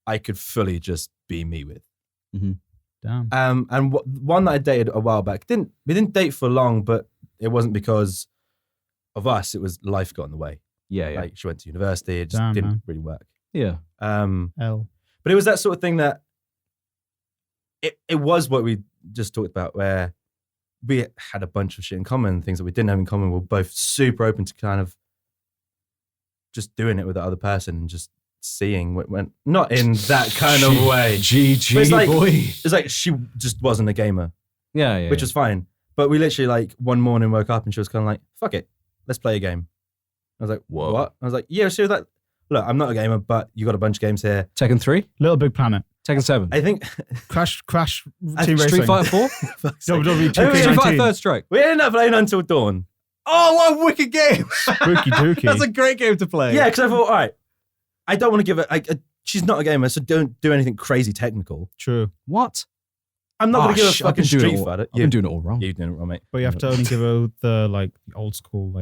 I could fully just be me with. Damn. And one that I dated a while back we didn't date for long, but it wasn't because of us. It was life got in the way. Yeah. Like she went to university, it just Damn, didn't man. really work. Yeah. L. But it was that sort of thing that it was what we just talked about, where we had a bunch of shit in common, things that we didn't have in common. We're both super open to kind of just doing it with the other person and just seeing what went, not in that kind of way. GG, But it's like- boy. It's like she just wasn't a gamer, Yeah. which was fine. But we literally like one morning woke up and she was kind of like, fuck it, let's play a game. I was like, Whoa. what? I was like, yeah. She was like, look, I'm not a gamer, but you got a bunch of games here. Tekken 3, Little Big Planet. Tekken 7, I think Crash Street Team Racing. Street Fighter 4, fuck's sake. WWE I mean, Street 2K19. Fighter Third Strike. we ended up playing until dawn. Oh, what a wicked game! Spooky Dookie. That's a great game to play. Yeah, because I thought, all right, I don't want to give it. She's not a gamer, so don't do anything crazy technical. True. What? I'm not going to give a I've fucking been doing Street it all- Fighter. I've been doing it all wrong. You're doing it wrong, mate. But you have to only give her the old school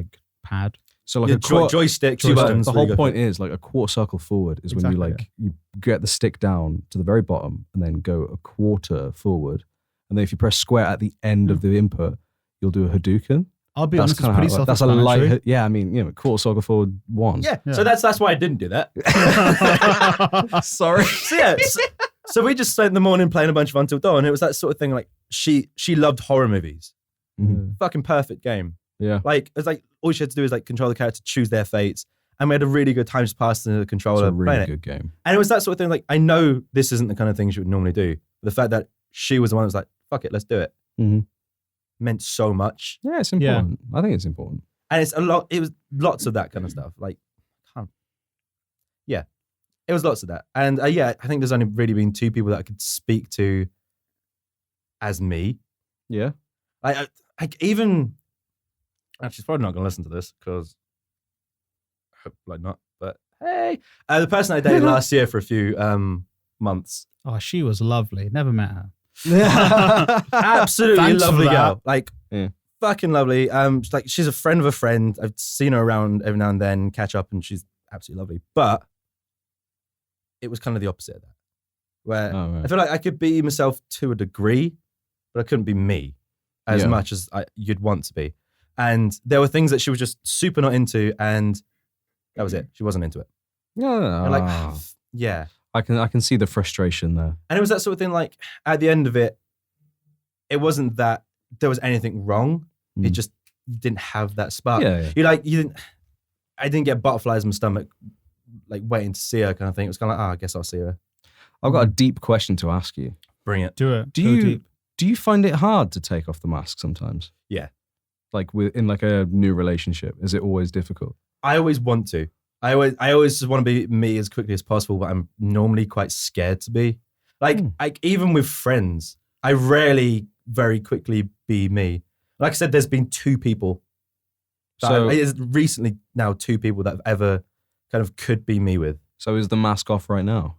pad. So like Yeah, a quarter, joystick, 2 joystick. buttons. the there you whole go. point is like a quarter circle forward is when you Exactly, you get the stick down to the very bottom and then go a quarter forward, and then if you press square at the end of the input, you'll do a Hadouken. I'll be That's honest, it's kind of pretty how that's a self-explanatory. light. Yeah, I mean, quarter circle forward 1. Yeah, Yeah. so that's why I didn't do that. Sorry. So yeah, so we just spent the morning playing a bunch of Until Dawn. It was that sort of thing. Like she loved horror movies. Mhm. Fucking perfect game. Yeah. Like it's like all she had to do is like control the character, choose their fates, and we had a really good time just passing the It's controller, a playing really it. good game. And it was that sort of thing. Like I know this isn't the kind of thing she would normally do. But the fact that she was the one that was like, "Fuck it, let's do it," Mhm. meant so much. Yeah, it's important. I think it's important. And it's a lot. It was lots of that kind of stuff. Like, yeah, it was lots of that. And yeah, I think there's only really been 2 people that I could speak to as me. Yeah. I even actually, she's probably not going to listen to this because, like, not. But hey, the person I dated last year for a few months, Oh, she was lovely. Never met her. absolutely Thanks for lovely that. girl, like Yeah. fucking lovely. She's a friend of a friend. I've seen her around every now and then, catch up, and she's absolutely lovely. But it was kind of the opposite of that, where Oh, right. I feel like I could be myself to a degree, but I couldn't be me as Yeah. much as you'd want to be. And there were things that she was just super not into, and that was it. She wasn't into it. Yeah. And like, yeah. I can see the frustration there. And it was that sort of thing, like, at the end of it, it wasn't that there was anything wrong. It Mm. just, you didn't have that spark. Yeah. I didn't get butterflies in my stomach, like, waiting to see her kind of thing. It was kind of like, I guess I'll see her. I've got a deep question to ask you. Bring it. Do it. Do Go you deep. do you find it hard to take off the mask sometimes? Yeah. Like in like a new relationship, is it always difficult? I always want to. I always just want to be me as quickly as possible, but I'm normally quite scared to be. Like, even with friends, I rarely very quickly be me. Like I said, there's been 2 people. It's recently now 2 people that have ever kind of could be me with. So is the mask off right now?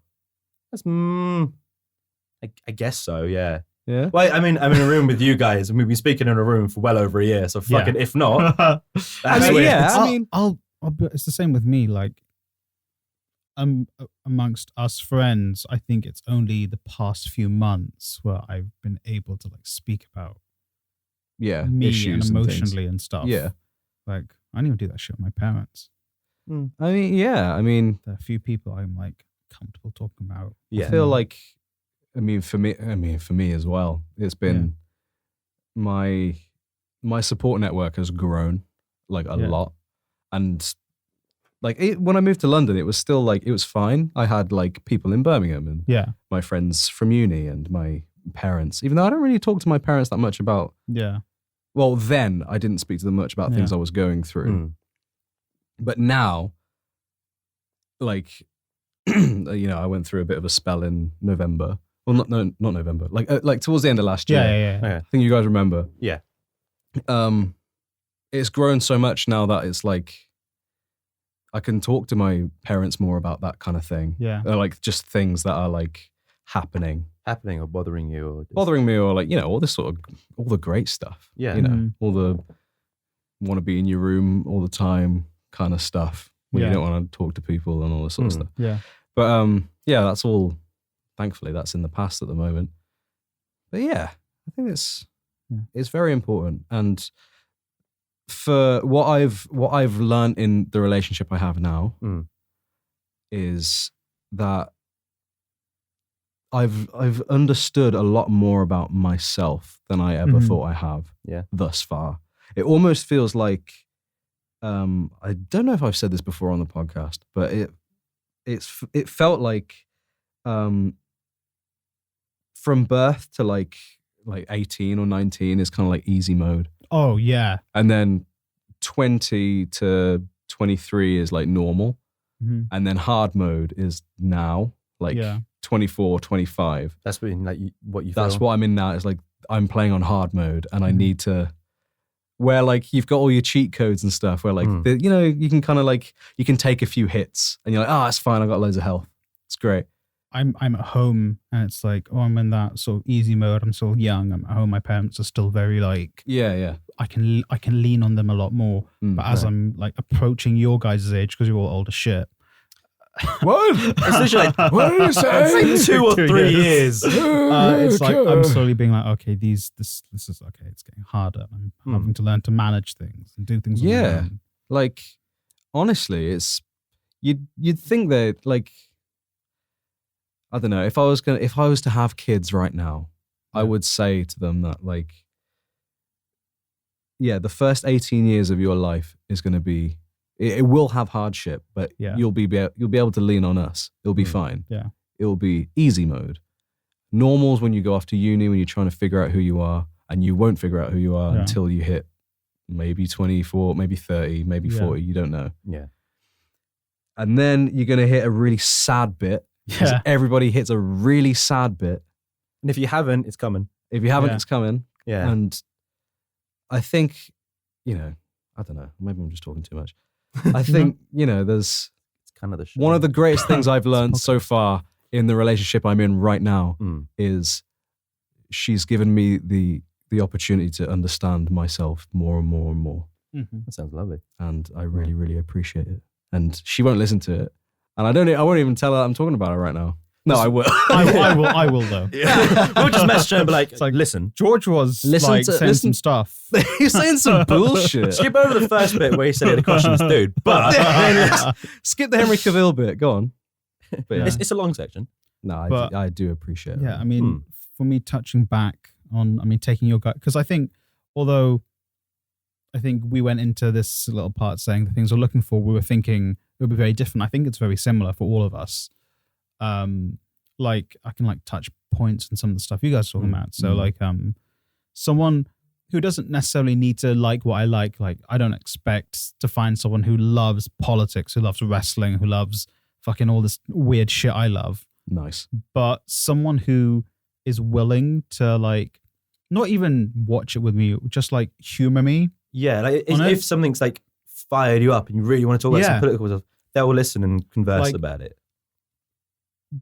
That's, I guess so, yeah. Yeah. Well, I mean, I'm in a room with you guys, and we've been speaking in a room for well over a year. So fucking, if not, that's mean, weird. yeah. I mean- it's the same with me. Like, amongst us friends, I think it's only the past few months where I've been able to like speak about Yeah. me issues and and things. emotionally and stuff. Yeah. Like, I didn't even do that shit with my parents. I mean, yeah. I mean, There are a few people I'm like comfortable talking about. Yeah. I feel like, for me as well, it's been my support network has grown like a lot, and like when I moved to London, it was still like it was fine. I had like people in Birmingham and my friends from uni and my parents. Even though I don't really talk to my parents that much about. Yeah. Well, then I didn't speak to them much about things I was going through. But now, like, you know, I went through a bit of a spell in November. Well, not November. Like towards the end of last year. Yeah. I think you guys remember. Yeah. It's grown so much now that it's like I can talk to my parents more about that kind of thing. Yeah. Like just things that are like happening Or bothering you, or just... bothering me, or like, you know, all the great stuff. Yeah. You know, all the want to be in your room all the time kind of stuff when you don't want to talk to people and all this sort of stuff. Yeah. But yeah, that's all. Thankfully, that's in the past at the moment. But yeah, I think it's very important. And for what I've learned in the relationship I have now is that I've understood a lot more about myself than I ever thought I have thus far. It almost feels like I don't know if I've said this before on the podcast, but it felt like from birth to like 18 or 19 is kind of like easy mode. Oh yeah. And then 20 to 23 is like normal. And then hard mode is now like 24, 25. That's been like what you. That's what I'm in now. It's like I'm playing on hard mode, and I need to. Where like you've got all your cheat codes and stuff. Where like you know, you can kind of like you can take a few hits, and you're like, oh, it's fine. I got loads of health. It's great. I'm at home, and it's like, oh, I'm in that sort of easy mode. I'm still young. I'm at home. My parents are still very like, yeah. I can lean on them a lot more. But as I'm like approaching your guys' age, because you're all old as shit. What? It's literally like, what are you saying? It's like 2 or 3 years. It's like I'm slowly being like, okay, this is okay. It's getting harder. I'm having to learn to manage things and do things. On my own. Like honestly, it's you'd think that like I don't know if I was to have kids right now, I would say to them that like the first 18 years of your life is going to be. It will have hardship, but you'll be able to lean on us. It'll be fine. Yeah, it'll be easy mode. Normal's when you go off to uni, when you're trying to figure out who you are, and you won't figure out who you are until you hit maybe 24, maybe 30, maybe 40. You don't know. Yeah, and then you're gonna hit a really sad bit. Yeah, everybody hits a really sad bit, and if you haven't, it's coming. If you haven't, it's coming. Yeah, and I think, you know, I don't know. Maybe I'm just talking too much. I think, you know, it's kind of the one of the greatest things I've learned so far in the relationship I'm in right now is she's given me the opportunity to understand myself more and more and more. That sounds lovely. And I really, really appreciate it. And she won't listen to it. And I won't even tell her I'm talking about her right now. No, I will. I will though. Yeah. We'll just message her and be like, listen. George was saying some stuff. He's saying some bullshit. Skip over the first bit where he said he had a crush on this dude. But skip the Henry Cavill bit. Go on. But it's a long section. No, I do appreciate it. Yeah, I mean, for me touching back on, taking your gut, because I think, although I think we went into this little part saying the things we're looking for, we were thinking it would be very different. I think it's very similar for all of us. Like I can like touch points and some of the stuff you guys are talking about. So like someone who doesn't necessarily need to like what I like I don't expect to find someone who loves politics, who loves wrestling, who loves fucking all this weird shit I love. Nice. But someone who is willing to like not even watch it with me, just like humor me. Yeah, like if something's like fired you up and you really want to talk about some political stuff, they will listen and converse about it.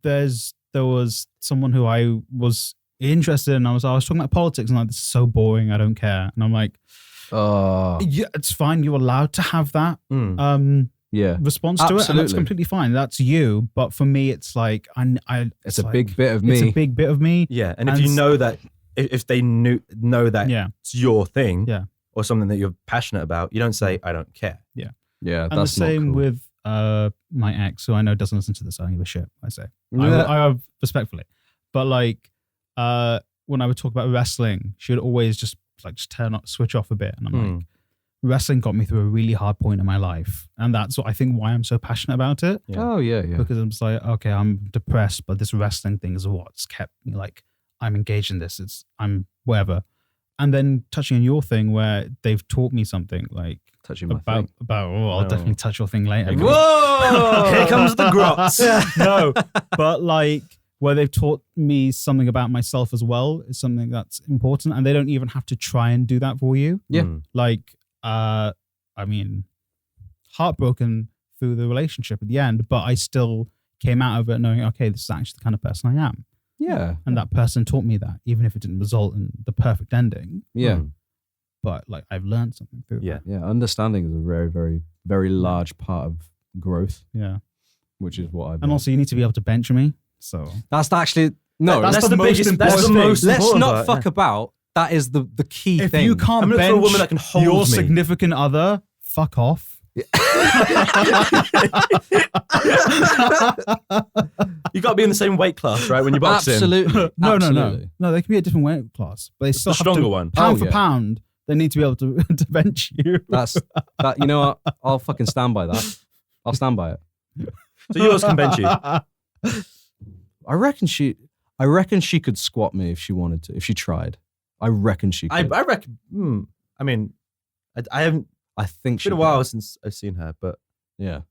There was someone who I was interested in. I was talking about politics and like, this is so boring. I don't care. And I'm like, yeah, it's fine. You're allowed to have that response to it. And that's completely fine. That's you. But for me, it's like, it's a big bit of me. It's a big bit of me. Yeah. And if you know that, if they know that it's your thing or something that you're passionate about, you don't say, I don't care. Yeah. Yeah. And that's the same not cool. with my ex, who I know doesn't listen to this. I don't give a shit. I say, I respectfully, but like when I would talk about wrestling, she would always just like just switch off a bit. And I'm like, wrestling got me through a really hard point in my life. And that's what I think why I'm so passionate about it. Yeah. Oh, yeah. Because I'm just like, okay, I'm depressed, but this wrestling thing is what's kept me like, I'm engaged in this. I'm whatever. And then touching on your thing where they've taught me something like Touching my about, thing. I'll definitely touch your thing later. Whoa! Here comes the grots. No, but like where they've taught me something about myself as well is something that's important. And they don't even have to try and do that for you. Yeah. Like, I mean, heartbroken through the relationship at the end, but I still came out of it knowing, okay, this is actually the kind of person I am. Yeah. And that person taught me that, even if it didn't result in the perfect ending. Yeah. But like I've learned something through Yeah. that. Yeah. Understanding is a very, very, very large part of growth, Yeah. which is what I've And also you need to be able to bench me. So that's actually, no, That's That's the the most biggest. That's the important most. let's important not part, fuck about. That is the key if thing. you can't I'm looking bench for a woman that can hold your me. significant other, fuck off. You got to be in the same weight class, right? When you're boxing. Absolutely. No, Absolutely. no. They can be a different weight class, but they still The have stronger to, one. pound Oh, for yeah. pound, they need to be able to, to bench you. That's that. You know what? I'll fucking stand by that. I'll stand by it. So yours can bench you. I reckon she could squat me if she wanted to. If she tried, I reckon she I could. reckon. I mean, I haven't. I think It's she been a could. while since I've seen her, but Yeah,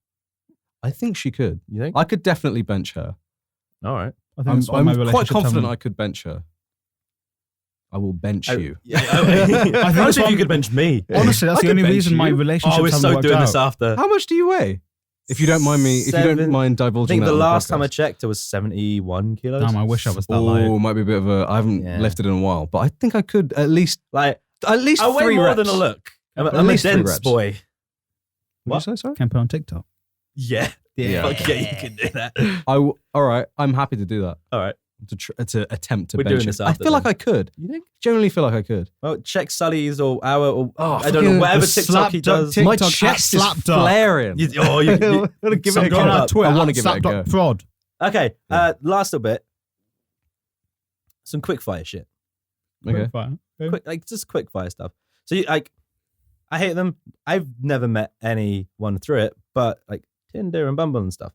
I think she could. you think? I could definitely bench her. All right. I think I'm that's why my quite relationship confident haven't- I could bench her. I will bench you. Yeah, I think I that's think why- you could bench me. Honestly, that's I the could only bench reason my you. relationship Oh, we're hasn't so worked doing out. this after. How much do you weigh? If you don't mind me, if you don't Seven- mind I divulging think that the on last time I podcast. checked, it was 71 kilos. Damn, I wish I was that light. Oh, might be a bit of a. I haven't Yeah. lifted in a while, but I think I could at least Like, I 3 weigh more reps. than a look. I'm At a least 3 dense reps. boy. What did you say? Sorry. Can put on TikTok. Yeah. Yeah. Fuck yeah, you can do that. All right. I'm happy to do that. All right. To attempt to We're bench doing it. this I after feel like then. I could. You think? Generally feel like I could. Well, check Sully's or our, or Oh, I don't know, fucking whatever the TikTok he SlapDuck does. TikTok My at chest is SlapDuck. flaring. You, I want to give it a Some go. go Go on up. our Twitter. I want to give it a go. Prod. okay, Yeah. last little bit. Some quick fire shit. Okay. Quick, like just quick fire stuff. So you, like, I hate them. I've never met anyone through it, but like Tinder and Bumble and stuff.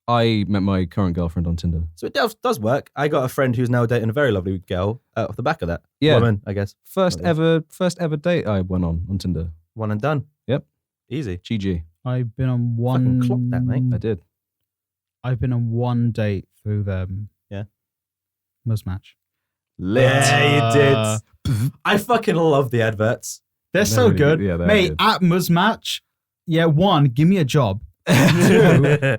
I met my current girlfriend on Tinder. So it does work. I got a friend who's now dating a very lovely girl off the back of that. Yeah. Woman, I guess. First Okay. ever date I went on Tinder. One and done. Yep. Easy. GG. I've been on one. Fucking clock that, mate. I did. I've been on one date through them. Yeah. Most match. Yeah, you did. I fucking love the adverts. They're They're so really good. good. Yeah, they're Mate, good. at Muzmatch, yeah, one, give me a job. Two,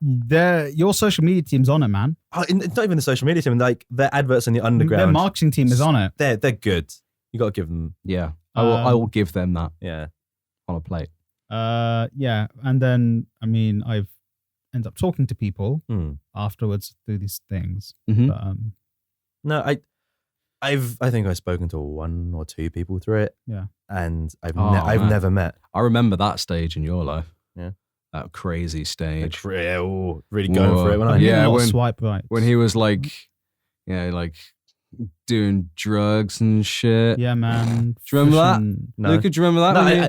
your social media team's on it, man. It's not even the social media team. Like their adverts in the underground. Their marketing team is on it. They're good. You got to give them. Yeah. I will give them that Yeah. on a plate. Yeah, and then I mean, I've ended up talking to people afterwards through these things. Mhm. But, No, I think I've spoken to 1 or 2 people through it. Yeah. And I've Oh, man. never met. I remember that stage in your life. Yeah. That crazy stage. Really going for it. When I I, need Yeah, a lot of when- swipe right. When he was like, like doing drugs and shit. Yeah, man. Do you remember that? Fishing- No. Luca, do you remember that? No, When you-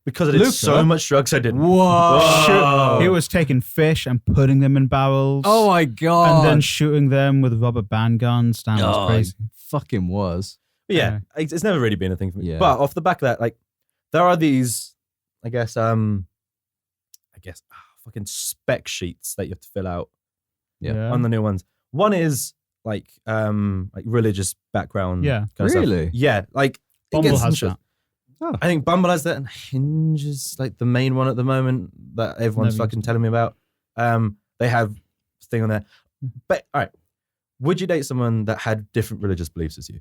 because I did Luca? so much drugs, I didn't. Whoa. He was taking fish and putting them in barrels. Oh my God. And then shooting them with rubber band guns. Damn, Oh, that's crazy. fucking was. But yeah, it's never really been a thing for me. Yeah. But off the back of that, like, there are these, fucking spec sheets that you have to fill out Yeah. on the new ones. One is like religious background. Yeah. kind of stuff. Really? Yeah, like it Bumble gets has interest- that. I think Bumble has that, and Hinge is like the main one at the moment that everyone's Never fucking used telling me about. They have this thing on there. But all right, would you date someone that had different religious beliefs as you?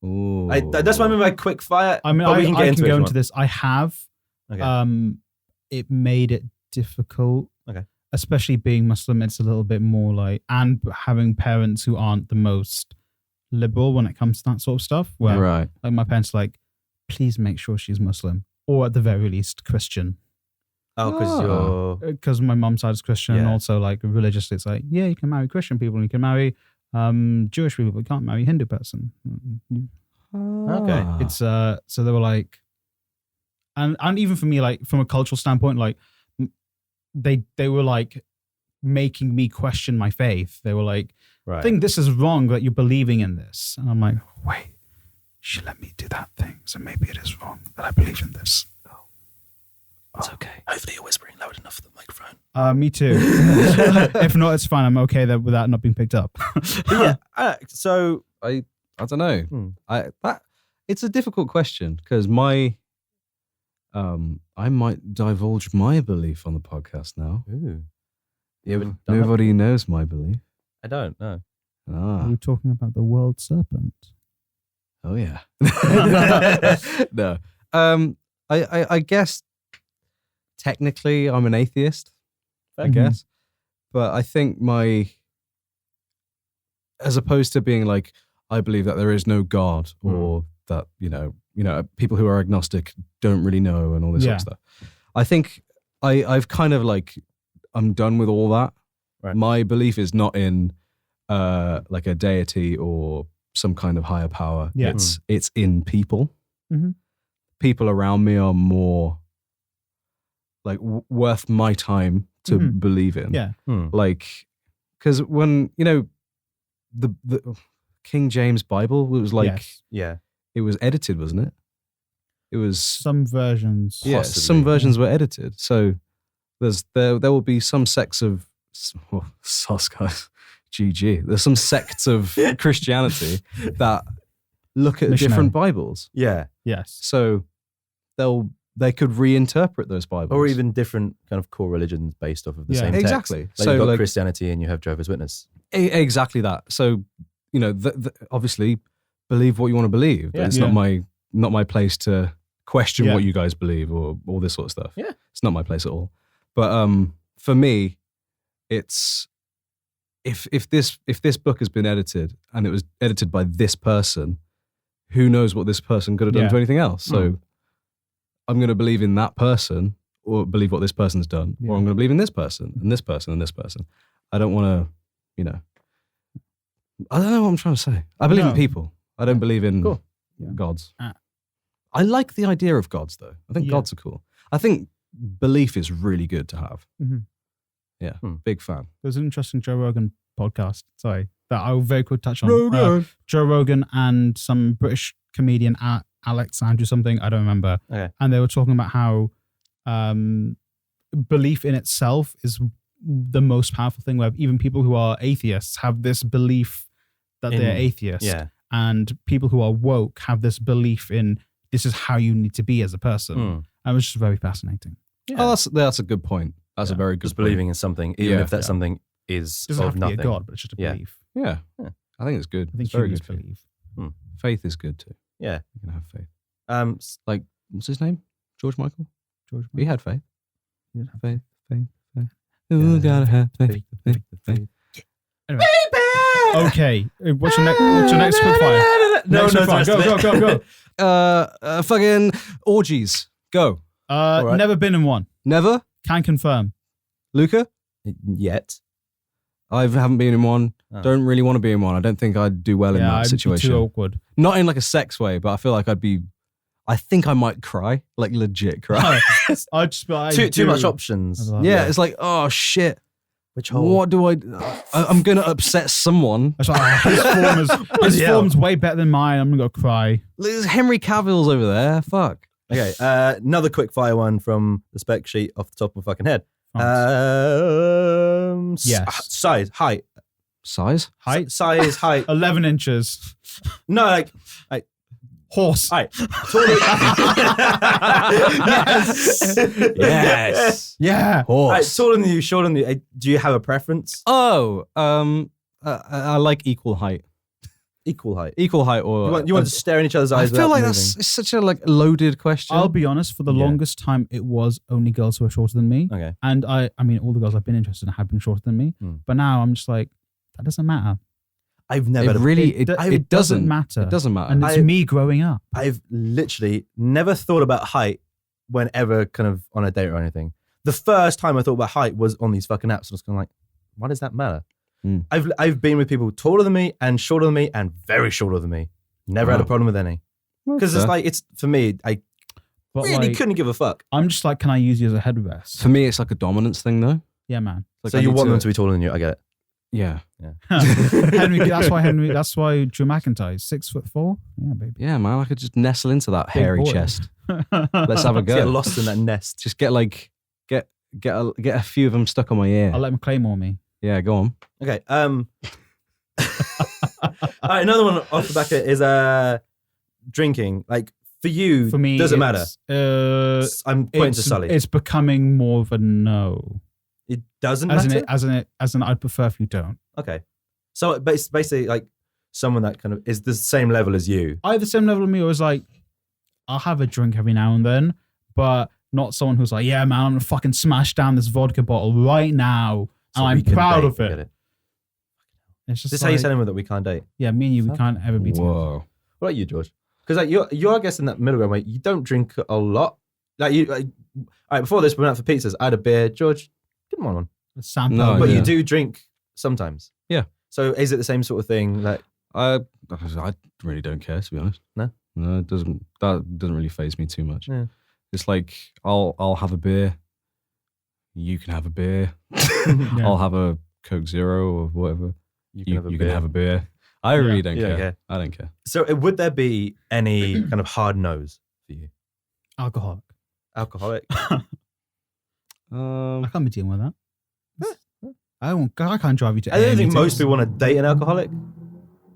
Ooh. That's what I mean by quick fire. I mean, but we I can can, get into it if go you into want. this. I have. Okay. It made it difficult. Okay. Especially being Muslim, it's a little bit more like, and having parents who aren't the most liberal when it comes to that sort of stuff. Where Right. like my parents are like, please make sure she's Muslim, or at the very least Christian. Oh, because you're Because my mom's side is Christian, and Yeah. also like religiously, it's like, yeah, you can marry Christian people, and you can marry Jewish people, but can't marry a Hindu person. Okay. It's so they were like, and even for me, like from a cultural standpoint, like they were like making me question my faith. They were like, Right. I think this is wrong that you're believing in this. And I'm like, wait, you should let me do that thing. So maybe it is wrong that I believe in this. It's okay. Hopefully you're whispering loud enough for the microphone. Me too. If not, it's fine. I'm okay with that not being picked up. So I don't know. It's a difficult question because I might divulge my belief on the podcast now. Ooh. Nobody knows my belief. I don't know. Are we talking about the world serpent? Oh yeah. No. I guess technically I'm an atheist. I guess, but I think as opposed to being like I believe that there is no God or that you know people who are agnostic don't really know and all this sort of stuff. I think I've kind of like I'm done with all that. Right. My belief is not in like a deity or some kind of higher power. Yeah. It's in people. Mm-hmm. People around me are more like worth my time to believe in. Yeah. Like, because when the King James Bible was like, it was edited, wasn't it? It was some versions. Yeah, Possibly. some versions were edited. So there will be some sects of sus guys. GG. There's some sects of Christianity that look at different Bibles. Yeah. Yes. So they could reinterpret those Bibles. Or even different kind of core religions based off of the same text. Exactly. Like So you've got like, Christianity and you have Jehovah's Witness. Exactly that. So, obviously believe what you want to believe. But it's not my place to question what you guys believe or all this sort of stuff. Yeah. It's not my place at all. But for me, it's if this book has been edited and it was edited by this person, who knows what this person could have done to anything else? So I'm going to believe in that person or believe what this person's done, or I'm going to believe in this person and this person and this person. I don't want to, I don't know what I'm trying to say. I believe in people. I don't believe in gods. I like the idea of gods, though. I think gods are cool. I think belief is really good to have. Mm-hmm. Yeah, big fan. There's an interesting Joe Rogan podcast, that I'll very quick touch on. Joe Rogan and some British comedian, Alex Andrew something, I don't remember. Okay. And they were talking about how belief in itself is the most powerful thing, where even people who are atheists have this belief that they're atheists. Yeah. And people who are woke have this belief in this is how you need to be as a person. And it was just very fascinating. Yeah. Oh, that's a good point. That's a very good just point. believing in something, even if that something is It doesn't of have to nothing. be a god, but it's just a belief. Yeah. I think it's good. I think it's very humans good. believe. Faith is good too. Yeah. You can have faith. Like, what's his name? George Michael? He had faith. He did have Faith. Ooh, gotta have faith. Anyway. Okay. What's your next quick fire? No, Go. Fucking orgies. Go. right. Never been in one. Never? Can confirm. Luca? Yet. I haven't been in one. Oh. Don't really want to be in one. I don't think I'd do well in that I'd situation. be too awkward. Not in like a sex way, but I feel like I think I might cry. Like legit cry. I'd just Too much options. Yeah, it's like, oh shit. Which hole? What do I'm going to upset someone. It's like, his form's way better than mine. I'm going to go cry. There's Henry Cavill's over there. Fuck. Okay, another quick fire one from the spec sheet off the top of my fucking head. Yes. Size, height. Size? Height? Size, height. 11 inches. No, like Horse. height. Yes. Yeah. Horse. Taller than you, shorter than you. Do you have a preference? Oh, I like equal height. Equal height. Equal height, or You want to stare in each other's I eyes. feel like without that's it's such a like loaded question. I'll be honest, for the longest time, it was only girls who are shorter than me. moving. Okay. And I mean, all the girls I've been interested in have been shorter than me. But now I'm just like, that doesn't matter. I've never. It doesn't matter. It doesn't matter. And it's me growing up. I've literally never thought about height whenever kind of on a date or anything. The first time I thought about height was on these fucking apps. And I was kind of like, why does that matter? I've been with people taller than me and shorter than me and very shorter than me. Never had a problem with any. Because it's like, it's for me, I But really like, couldn't give a fuck. I'm just like, can I use you as a headrest? For me, it's like a dominance thing, though. Yeah, man. Like So I you need want them to be taller than you? I get it. Yeah. That's why Drew McIntyre, 6'4". Yeah, baby. Yeah, man. I could just nestle into that Big hairy boy. chest. Let's have a Get go. lost in that nest. Just get a few of them stuck on my ear. I'll let him claymore me. Yeah, go on. Okay. All right, another one off the back of it is drinking. Like for you, For me, does it matter? I'm pointing to It's, Sully. it's becoming more of a no. It doesn't As matter. in, I'd prefer if you don't. Okay. So it's basically like someone that kind of is the same level as you. Either same level of me, or it's like, I'll have a drink every now and then, but not someone who's like, yeah, man, I'm gonna fucking smash down this vodka bottle right now, So and we I'm can proud date, of get it. It's just This is how you like, tell anyone that we can't date. yeah, me and you, we can't ever be together. Whoa. What about you, George? Because like you're I guess in that middle ground where you don't drink a lot. Like you, all right. Before this, we went out for pizzas. I had a beer. George, didn't want one. Sample. No, But yeah. you do drink sometimes. Yeah. So is it the same sort of thing? Like I really don't care, to be honest. No? No, that doesn't really faze me too much. Yeah. It's like I'll have a beer. You can have a beer. Yeah. I'll have a Coke Zero or whatever. You can have a beer. I Yeah. really don't You don't care. care. I don't care. So would there be any kind of hard nose for you? Alcoholic. Alcoholic. I can't be dealing with that. Yeah. I can't drive you to. I don't AA think most meetings. people want to date an alcoholic.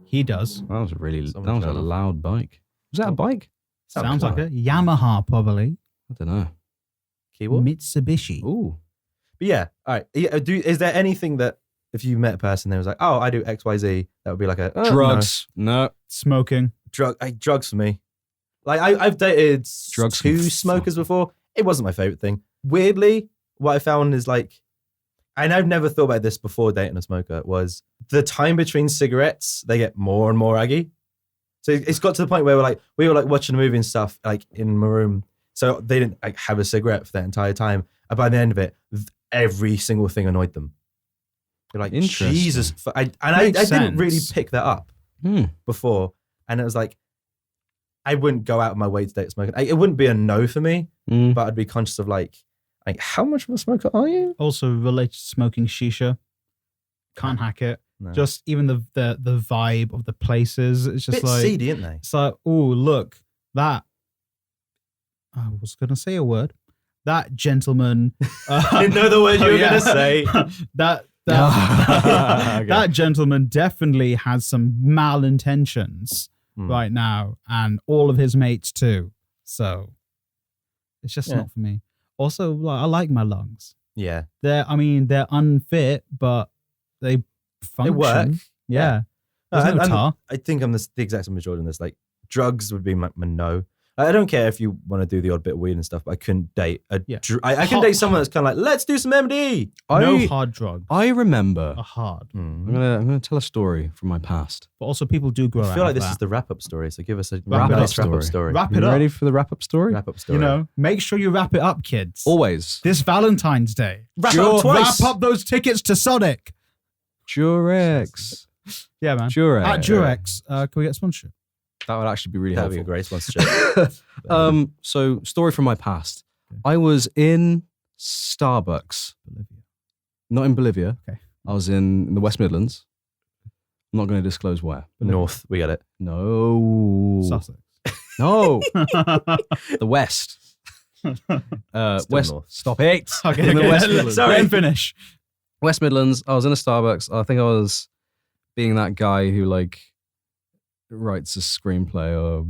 He does. That was Someone a turn off. loud bike. Was that a bike? Sounds like it. Yamaha, probably. I don't know. Keyboard. Mitsubishi. Ooh. But yeah, all right. Yeah, is there anything that if you met a person that was like, oh, I do X, Y, Z, that would be like a Drugs. No. Smoking. Drugs for me. Like I've dated Drugs two can smokers before. It wasn't my favorite thing. Weirdly, what I found is like, and I've never thought about this before dating a smoker, was the time between cigarettes, they get more and more aggy. So it's got to the point where we were watching a movie and stuff like in my room. So they didn't like have a cigarette for that entire time. And by the end of it, every single thing annoyed them. They're like, Interesting. Jesus. I didn't really sense. pick that up Hmm. before. And it was like, I wouldn't go out of my way to date smoking. It wouldn't be a no for me, Mm. but I'd be conscious of like, how much of a smoker are you? Also related to smoking shisha. Can't hack it. No. Just even the vibe of the places. It's just bit like seedy, isn't they? it's like, oh look, that I was gonna say a word. That gentleman I didn't know the word you were yeah. going to say. that Okay. that gentleman definitely has some malintentions Hmm. right now, and all of his mates too. So it's just Yeah. not for me. Also, like, I like my lungs. Yeah. They're unfit, but they function. work. Yeah. There's no tar. I think I'm the exact same as Jordan. This like drugs would be my no. I don't care if you want to do the odd bit of weed and stuff, but I couldn't date Yeah. I can date someone that's kind of like, let's do some MD. No hard drugs. I remember. Are hard. I'm gonna tell a story from my past. But also people do grow I out feel like of this that. is the wrap-up story, so give us a Wrap it up nice wrap-up story. story. Wrap You it up. ready for the wrap-up story? Wrap-up story. You know, make sure you wrap it up, kids. Always. This Valentine's Day. Wrap it up twice. Wrap up those tickets to Sonic. Durex. Yeah, man. Durex. At Durex, can we get sponsorship? That would actually be really That would be a helpful. great sponsorship. So story from my past. Okay. I was in Starbucks, Bolivia. not in Bolivia. Okay. I was in the West Midlands. I'm not going to disclose where. North, we get it. No. Sussex. No. The West. West. north. Stop it. Okay, In the okay. West Midlands. Let him finish. West Midlands. I was in a Starbucks. I think I was being that guy who like writes a screenplay or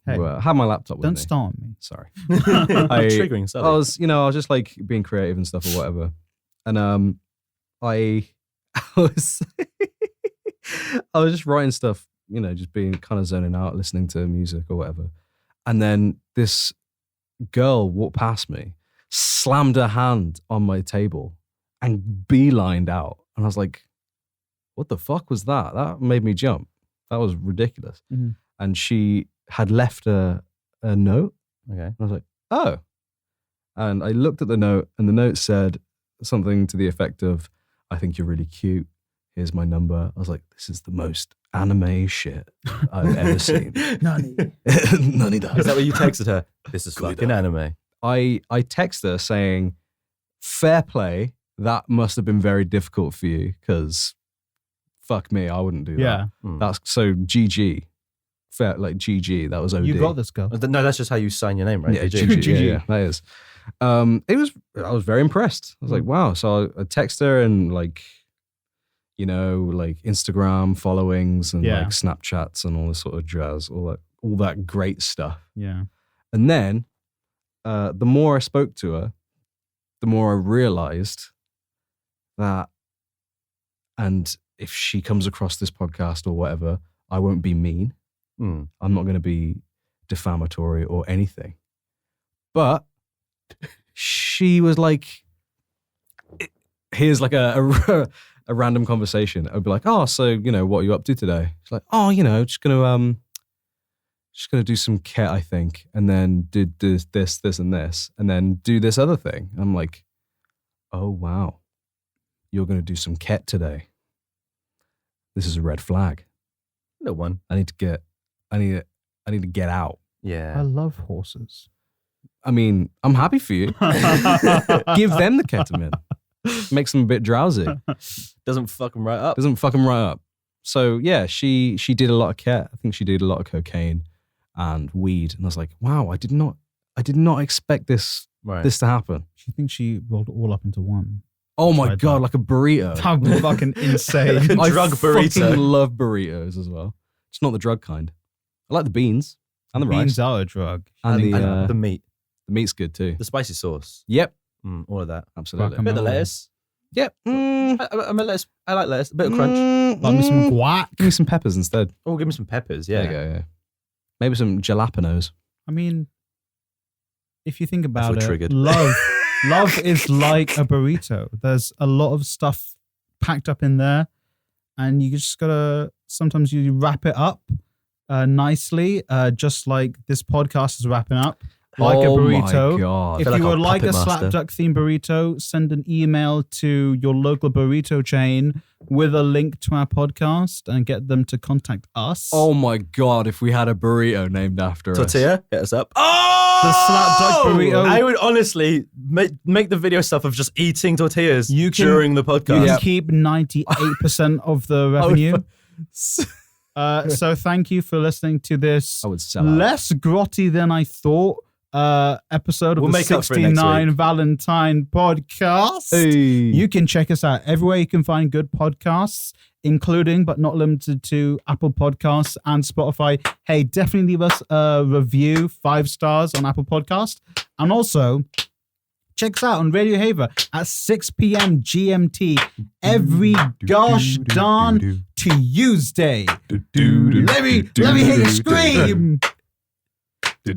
Hey, I had my laptop with Don't me. start me. Sorry. Triggering, I sorry. was just like being creative and stuff or whatever. And I was I was just writing stuff, just being kind of zoning out, listening to music or whatever. And then this girl walked past me, slammed her hand on my table and beelined out. And I was like, what the fuck was that? That made me jump. That was ridiculous. Mhm. And she had left a note. Okay. I was like, oh. And I looked at the note, and the note said something to the effect of, I think you're really cute. Here's my number. I was like, this is the most anime shit I've ever seen. Nani. Nani da. Is that what you texted her? This is Good fucking anime. I text her saying, fair play, that must have been very difficult for you because fuck me, I wouldn't do that. Yeah. That's so GG. Fair, like GG, that was OD. You got this, girl. No, that's just how you sign your name, right? Yeah, GG. GG. Yeah, that is. I was very impressed. I was like, wow. So I text her and like, you know, like Instagram followings and like Snapchats and all this sort of jazz, all that great stuff. Yeah. And then the more I spoke to her, the more I realized that, and if she comes across this podcast or whatever, I won't be mean. I'm not going to be defamatory or anything. But she was like, here's like a random conversation. I'd be like, oh, so, you know, what are you up to today? She's like, oh, you know, just gonna do some ket, I think, and then do this, and this, and then do this other thing. I'm like, oh wow, you're gonna do some ket today. This is a red flag. No one. I need to get out. I Yeah. love horses. I mean, I'm happy for you. Give them the ketamine. Makes them a bit drowsy. Doesn't fuck them right up. Doesn't fuck them right up. So yeah, she did a lot of ket. I think she did a lot of cocaine and weed. And I was like, wow, I did not expect this to happen. She thinks she rolled it all up into one. Oh my Tried God, that. like a burrito. How fucking insane. Like a drug I burrito. fucking love burritos as well. It's not the drug kind. I like the beans and the Beans rice. are a drug. And And the meat, the meat's good too. the spicy sauce, Yep, all of that. absolutely. A bit of Guacamole. lettuce. Yep. I'm a lettuce. I like lettuce. A bit of crunch. Like me some guac. Give me some peppers instead. Oh, give me some peppers. Yeah. There you go, yeah. Maybe some jalapenos. I mean, if you think about feel it, triggered. love is like a burrito. There's a lot of stuff packed up in there, and you just gotta, sometimes you wrap it up nicely, just like this podcast is wrapping up. Like a burrito. My God. If feel like you our would like a puppet master. SlapDuck themed burrito, send an email to your local burrito chain with a link to our podcast and get them to contact us. Oh my God, if we had a burrito named after us. Tortilla, hit us up. Oh! The SlapDuck burrito. I would honestly make the video stuff of just eating tortillas You can- during the You podcast. can keep 98% of the revenue. So thank you for listening to this I would sell out. less grotty than I thought episode of We'll the make up for it next 69 week. Valentine podcast. Hey. You can check us out everywhere you can find good podcasts, including but not limited to Apple Podcasts and Spotify. Hey, definitely leave us a review, 5 stars on Apple Podcast. And also, check us out on Radio Haver at 6 p.m. GMT every gosh darn Tuesday. Let me hear you scream. I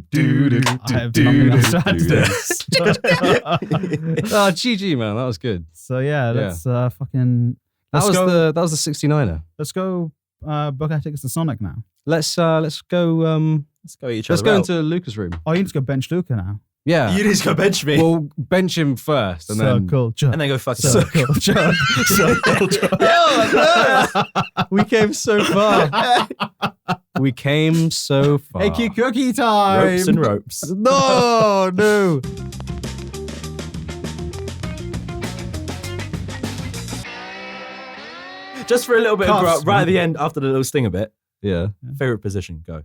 have nothing else to add to this. Oh, GG, man. That was good. So yeah, let's fucking That let's was go. the 69er. Let's go book our tickets to Sonic now. Let's go Let's go eat each let's other go out. into Luca's room. Oh, you need to go bench Luca now. Yeah. You need to go bench me. We'll bench him first and then Circle jerk. and then go fuck Circle jerk. Circle jerk. we came so far. We came so far. Icky cookie time. ropes and ropes. No. Just for a little bit of Cuffs, right at man. the end after the little sting a bit. Yeah. Favorite position, go.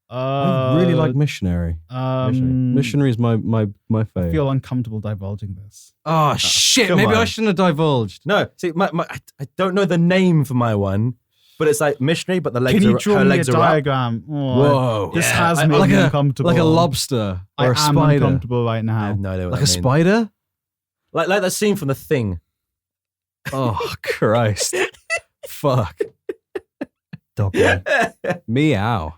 I really like missionary. Missionary is my I favorite. feel uncomfortable divulging this. Oh shit! come Maybe I on. shouldn't have divulged. No, see, I don't know the name for my one, but it's like missionary, but the legs Can you are draw her me a legs are up. diagram? Oh, Whoa! This Yeah. has I- made like me a uncomfortable. like a lobster I or a am spider. uncomfortable right I now. have no idea what Like that a means. spider? Like that scene from The Thing. Oh Christ! Fuck! Dog. Meow.